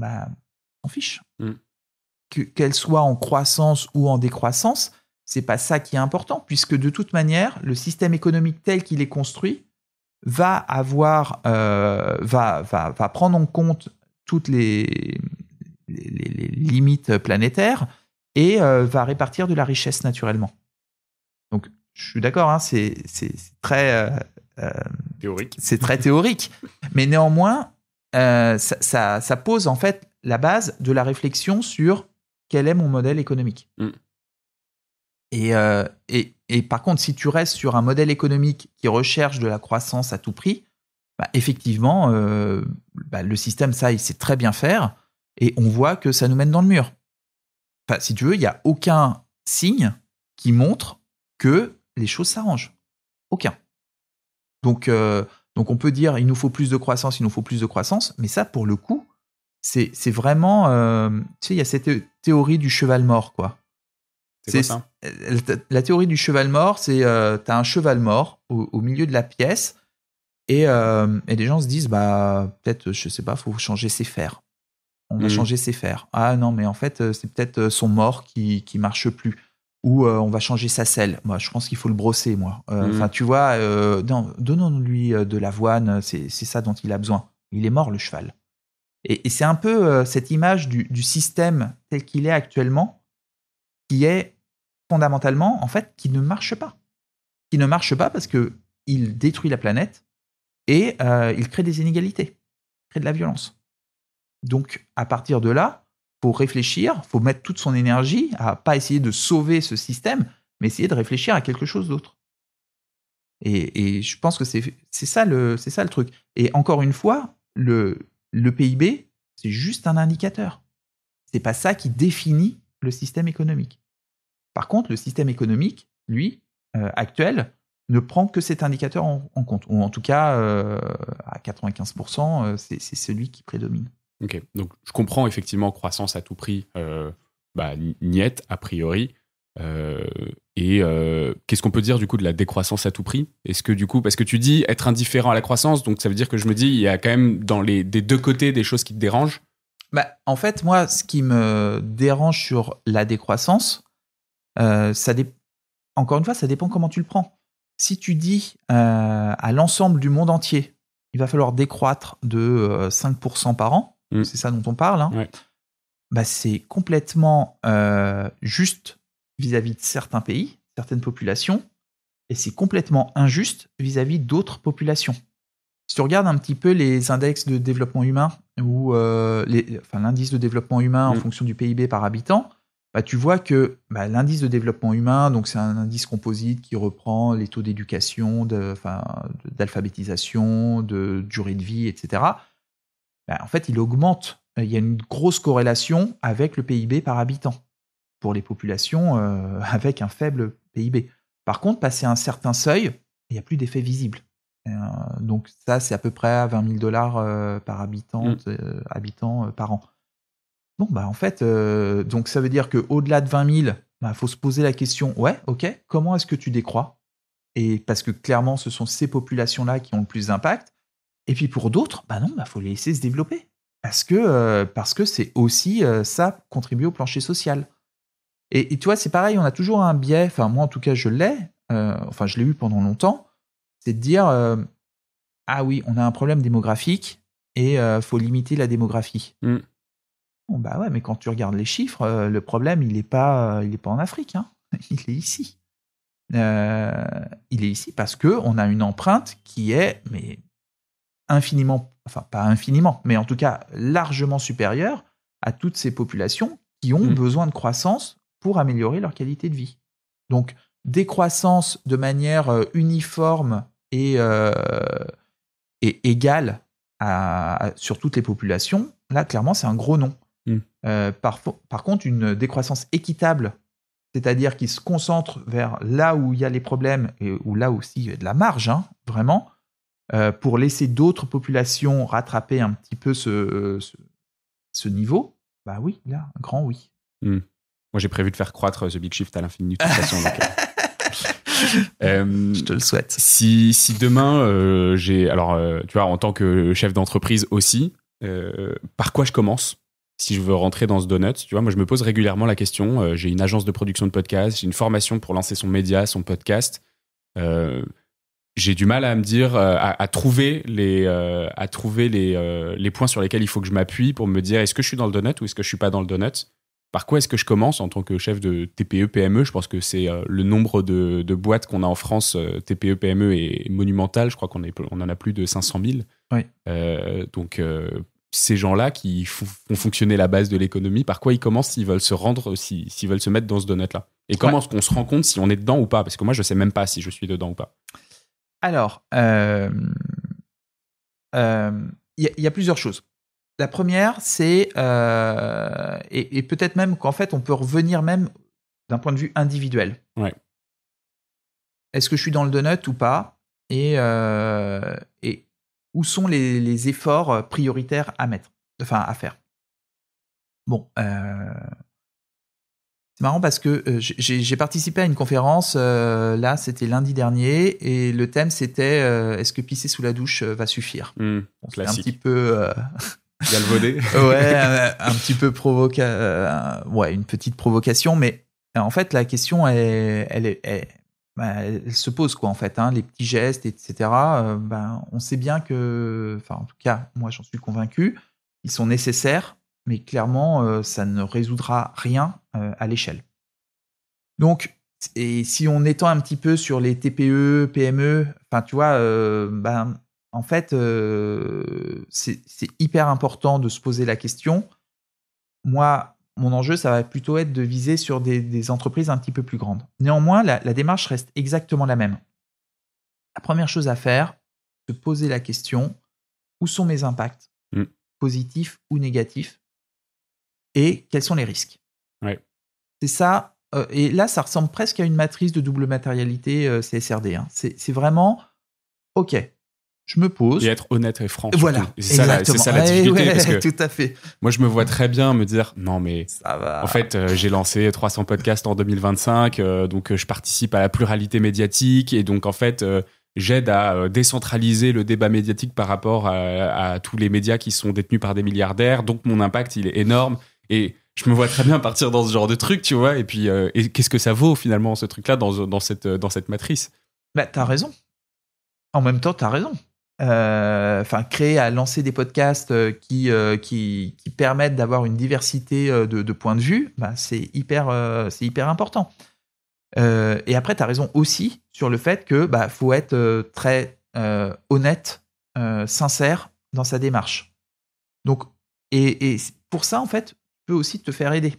on fiche. Qu'elle soit en croissance ou en décroissance, c'est pas ça qui est important, puisque de toute manière, le système économique tel qu'il est construit va prendre en compte toutes les limites planétaires et va répartir de la richesse naturellement. Donc, je suis d'accord, c'est très théorique. C'est très théorique, mais néanmoins, ça pose en fait la base de la réflexion sur quel est mon modèle économique. Et par contre, si tu restes sur un modèle économique qui recherche de la croissance à tout prix, effectivement, le système, ça, il sait très bien faire, et on voit que ça nous mène dans le mur. Enfin, si tu veux, il n'y a aucun signe qui montre que les choses s'arrangent. Aucun. Donc on peut dire, il nous faut plus de croissance, mais ça, pour le coup, c'est vraiment... tu sais, il y a cette théorie du cheval mort, quoi. C'est quoi ça ? La théorie du cheval mort, c'est t'as un cheval mort au milieu de la pièce et des gens se disent peut-être, je sais pas, faut changer ses fers. On va changer ses fers. Ah non, mais en fait, c'est peut-être son mort qui marche plus. Ou on va changer sa selle. Moi, je pense qu'il faut le brosser, moi. Enfin, tu vois, donnons-lui de l'avoine, c'est ça dont il a besoin. Il est mort, le cheval. Et c'est un peu cette image du système tel qu'il est actuellement, qui est fondamentalement, en fait, qui ne marche pas. Qui ne marche pas parce qu'il détruit la planète et il crée des inégalités, il crée de la violence. Donc, à partir de là, faut réfléchir, faut mettre toute son énergie à pas essayer de sauver ce système, mais essayer de réfléchir à quelque chose d'autre. Et je pense que c'est ça le truc. Et encore une fois, le PIB, c'est juste un indicateur. C'est pas ça qui définit le système économique. Par contre, le système économique, lui, actuel, ne prend que cet indicateur en compte. Ou en tout cas, à 95%, c'est celui qui prédomine. Ok, donc je comprends effectivement croissance à tout prix, niette a priori. Et qu'est-ce qu'on peut dire du coup de la décroissance à tout prix ? Est-ce que du coup, parce que tu dis être indifférent à la croissance, donc ça veut dire que je me dis il y a quand même des deux côtés des choses qui te dérangent ? En fait, moi, ce qui me dérange sur la décroissance, encore une fois, ça dépend comment tu le prends. Si tu dis à l'ensemble du monde entier, il va falloir décroître de 5% par an, c'est ça dont on parle, hein, ouais. C'est complètement juste vis-à-vis de certains pays, certaines populations, et c'est complètement injuste vis-à-vis d'autres populations. Si tu regardes un petit peu les index de développement humain, ou l'indice de développement humain en fonction du PIB par habitant, tu vois que l'indice de développement humain, donc c'est un indice composite qui reprend les taux d'éducation, d'alphabétisation, de durée de vie, etc. En fait, il augmente. Il y a une grosse corrélation avec le PIB par habitant pour les populations avec un faible PIB. Par contre, passé un certain seuil, il n'y a plus d'effet visible. Donc ça, c'est à peu près à $20 par habitant par an. Bon, en fait, donc ça veut dire qu'au-delà de 20 000, faut se poser la question, ouais, ok, comment est-ce que tu décroît? Et parce que clairement, ce sont ces populations-là qui ont le plus d'impact. Et puis pour d'autres, non, faut les laisser se développer. Parce que c'est aussi ça, contribuer au plancher social. Et tu vois, c'est pareil, on a toujours un biais, enfin moi en tout cas je l'ai, je l'ai eu pendant longtemps, c'est de dire, ah oui, on a un problème démographique et faut limiter la démographie. Bon, ouais, mais quand tu regardes les chiffres, le problème, il est pas en Afrique, hein. Il est ici. Il est ici parce qu'on a une empreinte qui est infiniment, enfin pas infiniment, mais en tout cas largement supérieure à toutes ces populations qui ont besoin de croissance pour améliorer leur qualité de vie. Donc, décroissance de manière uniforme et égale sur toutes les populations, là, clairement, c'est un gros non. Par contre, une décroissance équitable, c'est-à-dire qui se concentre vers là où il y a les problèmes et où là aussi il y a de la marge, hein, vraiment, pour laisser d'autres populations rattraper un petit peu ce niveau, oui, là, un grand oui. Moi, j'ai prévu de faire croître The Big Shift à l'infini de toute façon. Je te le souhaite. Si demain, tu vois, en tant que chef d'entreprise aussi, par quoi je commence si je veux rentrer dans ce donut? Tu vois, moi, je me pose régulièrement la question. J'ai une agence de production de podcast, j'ai une formation pour lancer son média, son podcast. J'ai du mal à me dire, à trouver les points sur lesquels il faut que je m'appuie pour me dire est-ce que je suis dans le donut ou est-ce que je suis pas dans le donut? Par quoi est-ce que je commence en tant que chef de TPE, PME? Je pense que c'est le nombre de boîtes qu'on a en France, TPE, PME, est monumental. Je crois qu'on en a plus de 500 000. Oui. Donc, ces gens-là qui font fonctionner la base de l'économie, par quoi ils commencent s'ils veulent se rendre, s'ils veulent se mettre dans ce donut-là? Et comment est-ce qu'on se rend compte si on est dedans ou pas? Parce que moi, je sais même pas si je suis dedans ou pas. Alors, il y a plusieurs choses. La première, c'est, et peut-être même qu'en fait, on peut revenir même d'un point de vue individuel. Ouais. Est-ce que je suis dans le donut ou pas? Et où sont les efforts prioritaires à faire? Bon, c'est marrant parce que j'ai participé à une conférence, là, c'était lundi dernier, et le thème, c'était est-ce que pisser sous la douche va suffire? C'est un petit peu... galvaudé. Ouais, un petit peu une petite provocation, mais en fait, la question, elle se pose, quoi, en fait, hein, les petits gestes, etc. On sait bien que, en tout cas, moi, j'en suis convaincu, ils sont nécessaires, mais clairement, ça ne résoudra rien à l'échelle. Donc, et si on étend un petit peu sur les TPE, PME, tu vois, en fait, c'est hyper important de se poser la question. Moi, mon enjeu, ça va plutôt être de viser sur des entreprises un petit peu plus grandes. Néanmoins, la démarche reste exactement la même. La première chose à faire, se poser la question, où sont mes impacts, positifs ou négatifs, et quels sont les risques? Ouais. C'est ça, et là, ça ressemble presque à une matrice de double matérialité CSRD. Hein. C'est vraiment, ok, je me pose. Et être honnête et franc. Voilà, c'est ça la difficulté. Parce que tout à fait. Moi, je me vois très bien me dire, non mais, ça va. En fait, j'ai lancé 300 podcasts en 2025, donc je participe à la pluralité médiatique, et donc en fait, j'aide à décentraliser le débat médiatique par rapport à tous les médias qui sont détenus par des milliardaires, donc mon impact, il est énorme, et je me vois très bien partir dans ce genre de truc, tu vois, et puis et qu'est-ce que ça vaut finalement, ce truc-là, dans cette matrice? T'as raison. En même temps, t'as raison. Lancer des podcasts qui permettent d'avoir une diversité de points de vue, c'est hyper important. Et après, tu as raison aussi sur le fait que faut être très honnête, sincère dans sa démarche. Donc, et pour ça, en fait, tu peux aussi te faire aider.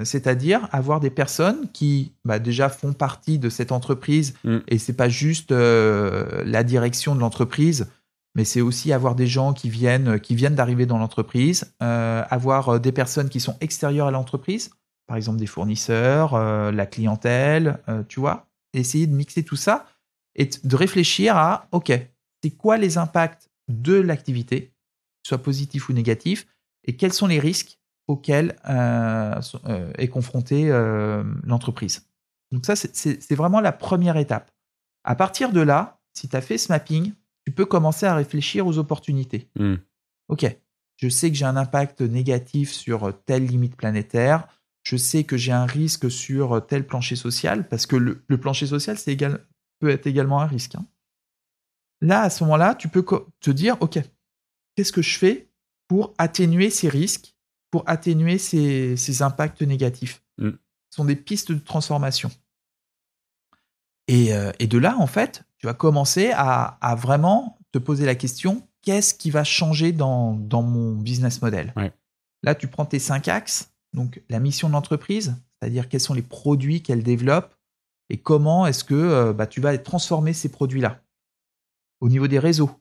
C'est-à-dire avoir des personnes qui déjà font partie de cette entreprise, et c'est pas juste la direction de l'entreprise, mais c'est aussi avoir des gens qui viennent d'arriver dans l'entreprise, avoir des personnes qui sont extérieures à l'entreprise, par exemple des fournisseurs, la clientèle, tu vois, essayer de mixer tout ça et de réfléchir à, ok, c'est quoi les impacts de l'activité, soit positifs ou négatifs, et quels sont les risques auxquels est confrontée l'entreprise. Donc ça, c'est vraiment la première étape. À partir de là, si tu as fait ce mapping, tu peux commencer à réfléchir aux opportunités. Ok, je sais que j'ai un impact négatif sur telle limite planétaire, je sais que j'ai un risque sur tel plancher social, parce que le plancher social peut être également un risque. Hein. Là, à ce moment-là, tu peux te dire, ok, qu'est-ce que je fais pour atténuer ces risques, pour atténuer ces impacts négatifs. Ce sont des pistes de transformation. Et de là, en fait, tu vas commencer à vraiment te poser la question, qu'est-ce qui va changer dans mon business model ? Là, tu prends tes 5 axes, donc la mission de l'entreprise, c'est-à-dire quels sont les produits qu'elle développe et comment est-ce que tu vas transformer ces produits-là. Au niveau des réseaux,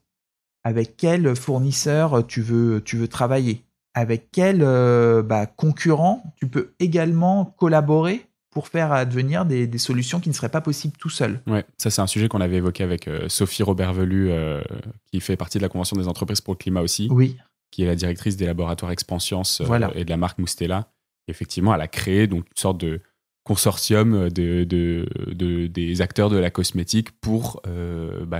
avec quel fournisseur tu veux travailler, avec quel concurrent tu peux également collaborer pour faire advenir des solutions qui ne seraient pas possibles tout seul. Ouais, ça c'est un sujet qu'on avait évoqué avec Sophie Robert-Velu, qui fait partie de la Convention des entreprises pour le climat aussi, qui est la directrice des laboratoires Expanscience et de la marque Moustela. Et effectivement, elle a créé donc une sorte de consortium des acteurs de la cosmétique pour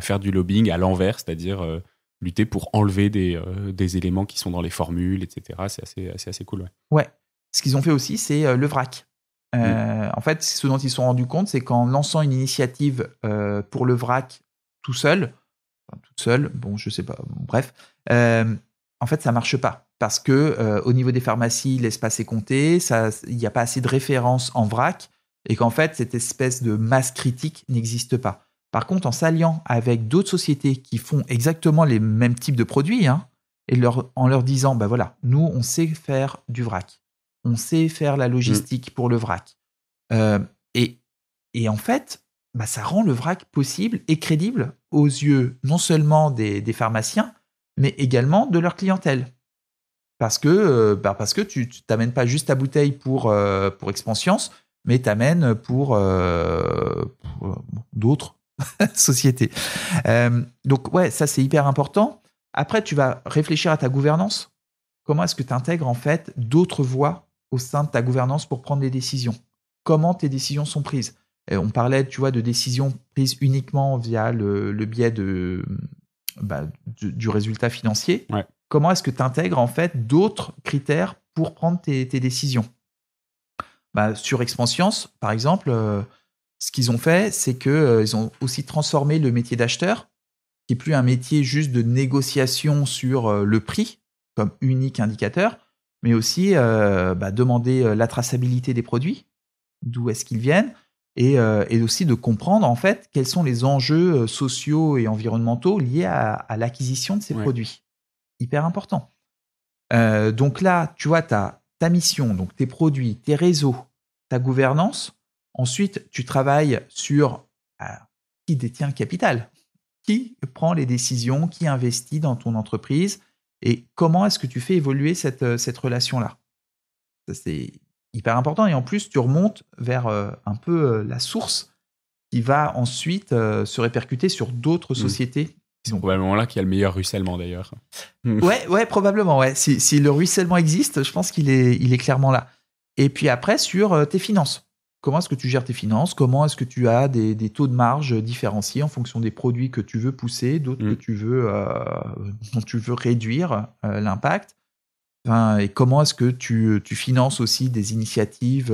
faire du lobbying à l'envers, c'est-à-dire lutter pour enlever des éléments qui sont dans les formules, etc. C'est assez cool. Ouais. Ce qu'ils ont fait aussi, c'est le vrac. En fait, ce dont ils se sont rendus compte, c'est qu'en lançant une initiative pour le vrac toute seule, bon, je sais pas, bref, en fait, ça marche pas. Parce que au niveau des pharmacies, l'espace est compté, il n'y a pas assez de références en vrac, et qu'en fait, cette espèce de masse critique n'existe pas. Par contre, en s'alliant avec d'autres sociétés qui font exactement les mêmes types de produits, et en leur disant, voilà, nous, on sait faire du vrac. On sait faire la logistique pour le vrac. Et en fait, ça rend le vrac possible et crédible aux yeux non seulement des pharmaciens, mais également de leur clientèle. Parce que tu t'amènes pas juste ta bouteille pour Expanscience, mais t'amènes pour d'autres sociétés. Donc ouais, ça c'est hyper important. Après, tu vas réfléchir à ta gouvernance. Comment est-ce que tu intègres en fait d'autres voies au sein de ta gouvernance pour prendre des décisions ? Comment tes décisions sont prises ? On parlait, tu vois, de décisions prises uniquement via le biais du résultat financier. Ouais. Comment est-ce que tu intègres en fait d'autres critères pour prendre tes décisions ? Sur Expanscience, par exemple, ce qu'ils ont fait, c'est qu'ils ont aussi transformé le métier d'acheteur, qui n'est plus un métier juste de négociation sur le prix comme unique indicateur, mais aussi demander la traçabilité des produits, d'où est-ce qu'ils viennent, et aussi de comprendre en fait quels sont les enjeux sociaux et environnementaux liés à l'acquisition de ces produits. Hyper important. Donc là, tu vois, tu as ta mission, donc tes produits, tes réseaux, ta gouvernance. Ensuite, tu travailles sur qui détient le capital, qui prend les décisions, qui investit dans ton entreprise et comment est-ce que tu fais évoluer cette relation-là. Ça, c'est hyper important. Et en plus, tu remontes vers un peu la source qui va ensuite se répercuter sur d'autres sociétés. C'est probablement là qu'il y a le meilleur ruissellement d'ailleurs. Ouais, probablement. Ouais. Si le ruissellement existe, je pense qu'il est clairement là. Et puis après, sur tes finances. Comment est-ce que tu gères tes finances ? Comment est-ce que tu as des taux de marge différenciés en fonction des produits que tu veux pousser, d'autres que tu veux, dont tu veux réduire l'impact ? Et comment est-ce que tu finances aussi des initiatives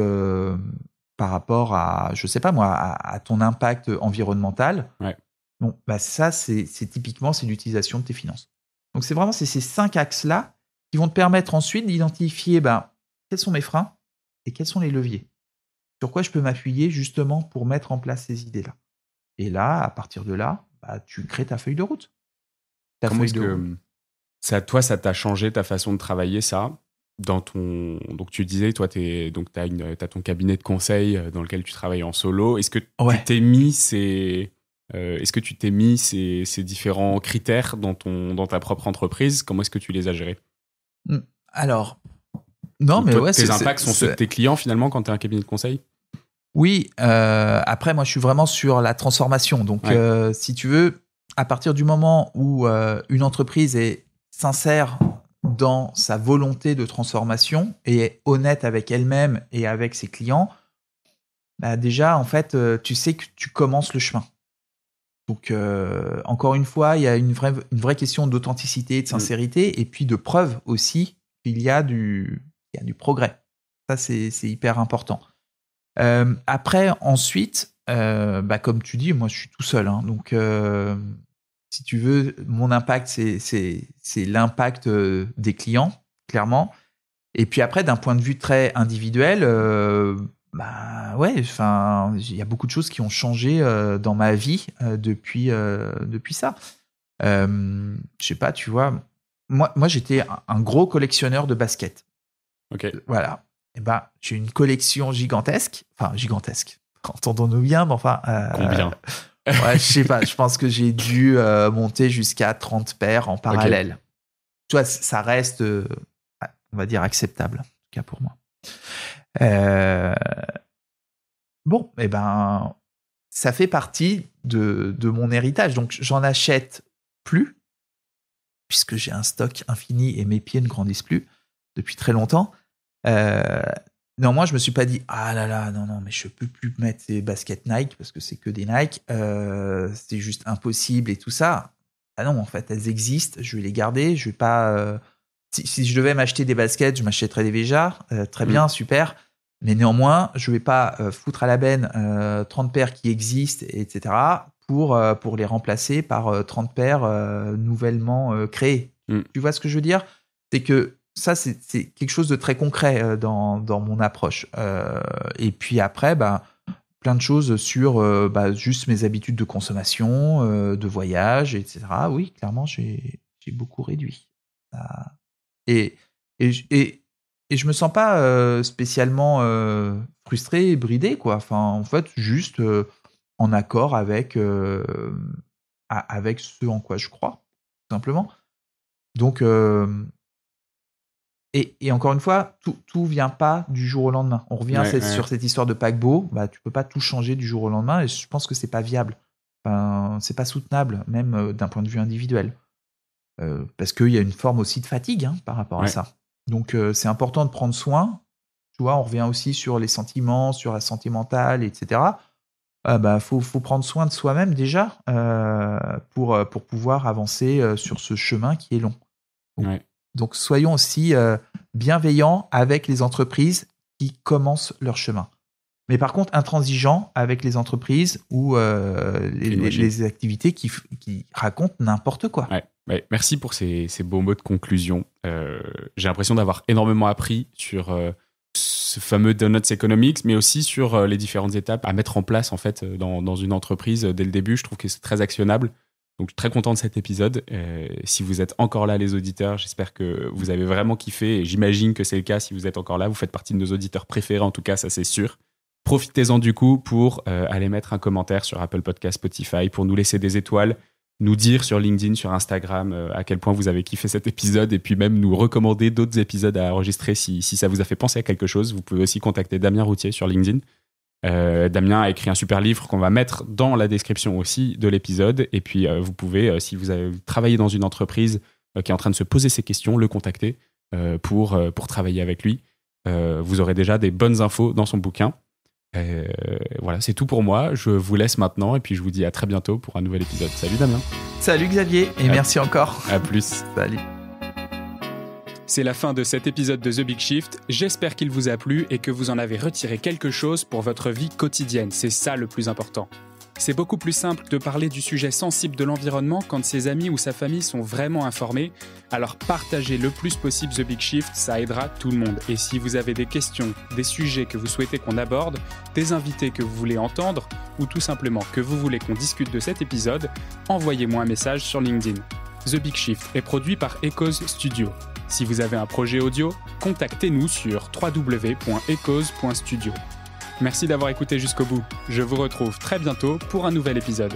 par rapport à, je sais pas moi, à ton impact environnemental ? Ouais. Bon, ça, c'est typiquement c'est l'utilisation de tes finances. Donc, c'est vraiment ces 5 axes-là qui vont te permettre ensuite d'identifier quels sont mes freins et quels sont les leviers. Sur quoi je peux m'appuyer justement pour mettre en place ces idées-là. Et là, à partir de là, tu crées ta feuille de route. Comment est-ce que ça t'a changé ta façon de travailler, ça donc tu disais, toi, t'as ton cabinet de conseil dans lequel tu travailles en solo. Est-ce que tu t'es mis ces différents critères dans ta propre entreprise ? Comment est-ce que tu les as gérés ? Alors, non, mais toi, tes impacts sont ceux de tes clients finalement quand tu es un cabinet de conseil ? Oui. Après, moi, je suis vraiment sur la transformation. Donc, si tu veux, à partir du moment où une entreprise est sincère dans sa volonté de transformation et est honnête avec elle-même et avec ses clients, bah déjà, en fait, tu sais que tu commences le chemin. Donc, encore une fois, il y a une vraie question d'authenticité, de sincérité, et puis de preuve aussi qu'il y a du progrès. Ça, c'est hyper important. Après, ensuite, comme tu dis, moi, je suis tout seul. Hein, donc, si tu veux, mon impact, c'est l'impact des clients, clairement. Et puis après, d'un point de vue très individuel, il y a beaucoup de choses qui ont changé dans ma vie depuis ça. Je sais pas, tu vois, moi j'étais un gros collectionneur de baskets. Ok. Voilà. Et j'ai une collection gigantesque. Enfin, gigantesque. Entendons-nous bien, mais enfin. Combien Ouais, je sais pas. Je pense que j'ai dû monter jusqu'à 30 paires en parallèle. Okay. Tu vois, ça reste, on va dire, acceptable, en tout cas pour moi. Bon, ça fait partie de mon héritage. Donc, j'en achète plus, puisque j'ai un stock infini et mes pieds ne grandissent plus depuis très longtemps. Néanmoins, je me suis pas dit ah là là, non, mais je peux plus mettre ces baskets Nike parce que c'est que des Nike. C'est juste impossible et tout ça. Ah non, en fait, elles existent. Je vais les garder. Je vais pas. Si je devais m'acheter des baskets, je m'achèterais des Veja. Très bien, super. Mais néanmoins, je vais pas foutre à la benne 30 paires qui existent, etc. pour les remplacer par 30 paires nouvellement créées. Tu vois ce que je veux dire ? C'est que ça, c'est quelque chose de très concret dans mon approche. Et puis après, plein de choses sur juste mes habitudes de consommation, de voyage, etc. Oui, clairement, j'ai beaucoup réduit. Et je me sens pas spécialement frustré et bridé, quoi. Enfin, en fait, juste en accord avec ce en quoi je crois, tout simplement. Donc, et encore une fois, tout vient pas du jour au lendemain. On revient sur cette histoire de paquebot. Tu peux pas tout changer du jour au lendemain, et je pense que c'est pas viable. Enfin, c'est pas soutenable, même d'un point de vue individuel, parce qu'il y a une forme aussi de fatigue par rapport à ça. Donc, c'est important de prendre soin. Tu vois, on revient aussi sur les sentiments, sur la santé mentale, etc. Faut prendre soin de soi-même déjà pour pouvoir avancer sur ce chemin qui est long. Donc, soyons aussi bienveillants avec les entreprises qui commencent leur chemin. Mais par contre, intransigeants avec les entreprises ou les activités qui racontent n'importe quoi. Ouais, merci pour ces beaux mots de conclusion. J'ai l'impression d'avoir énormément appris sur ce fameux Donuts Economics, mais aussi sur les différentes étapes à mettre en place en fait dans une entreprise dès le début. Je trouve que c'est très actionnable. Donc, très content de cet épisode. Si vous êtes encore là, les auditeurs, j'espère que vous avez vraiment kiffé. Et j'imagine que c'est le cas si vous êtes encore là. Vous faites partie de nos auditeurs préférés, en tout cas, ça c'est sûr. Profitez-en du coup pour aller mettre un commentaire sur Apple Podcast, Spotify, pour nous laisser des étoiles, nous dire sur LinkedIn, sur Instagram à quel point vous avez kiffé cet épisode et puis même nous recommander d'autres épisodes à enregistrer si ça vous a fait penser à quelque chose. Vous pouvez aussi contacter Damien Routier sur LinkedIn. Damien a écrit un super livre qu'on va mettre dans la description aussi de l'épisode, et puis vous pouvez, si vous avez travaillé dans une entreprise qui est en train de se poser ces questions, le contacter pour travailler avec lui. Vous aurez déjà des bonnes infos dans son bouquin. Voilà, c'est tout pour moi. Je vous laisse maintenant et puis je vous dis à très bientôt pour un nouvel épisode. Salut Damien. Salut Xavier et merci encore. À plus. Salut. C'est la fin de cet épisode de The Big Shift. J'espère qu'il vous a plu et que vous en avez retiré quelque chose pour votre vie quotidienne. C'est ça le plus important. C'est beaucoup plus simple de parler du sujet sensible de l'environnement quand ses amis ou sa famille sont vraiment informés. Alors partagez le plus possible The Big Shift, ça aidera tout le monde. Et si vous avez des questions, des sujets que vous souhaitez qu'on aborde, des invités que vous voulez entendre, ou tout simplement que vous voulez qu'on discute de cet épisode, envoyez-moi un message sur LinkedIn. The Big Shift est produit par Echoes Studio. Si vous avez un projet audio, contactez-nous sur www.echoes.studio. Merci d'avoir écouté jusqu'au bout. Je vous retrouve très bientôt pour un nouvel épisode.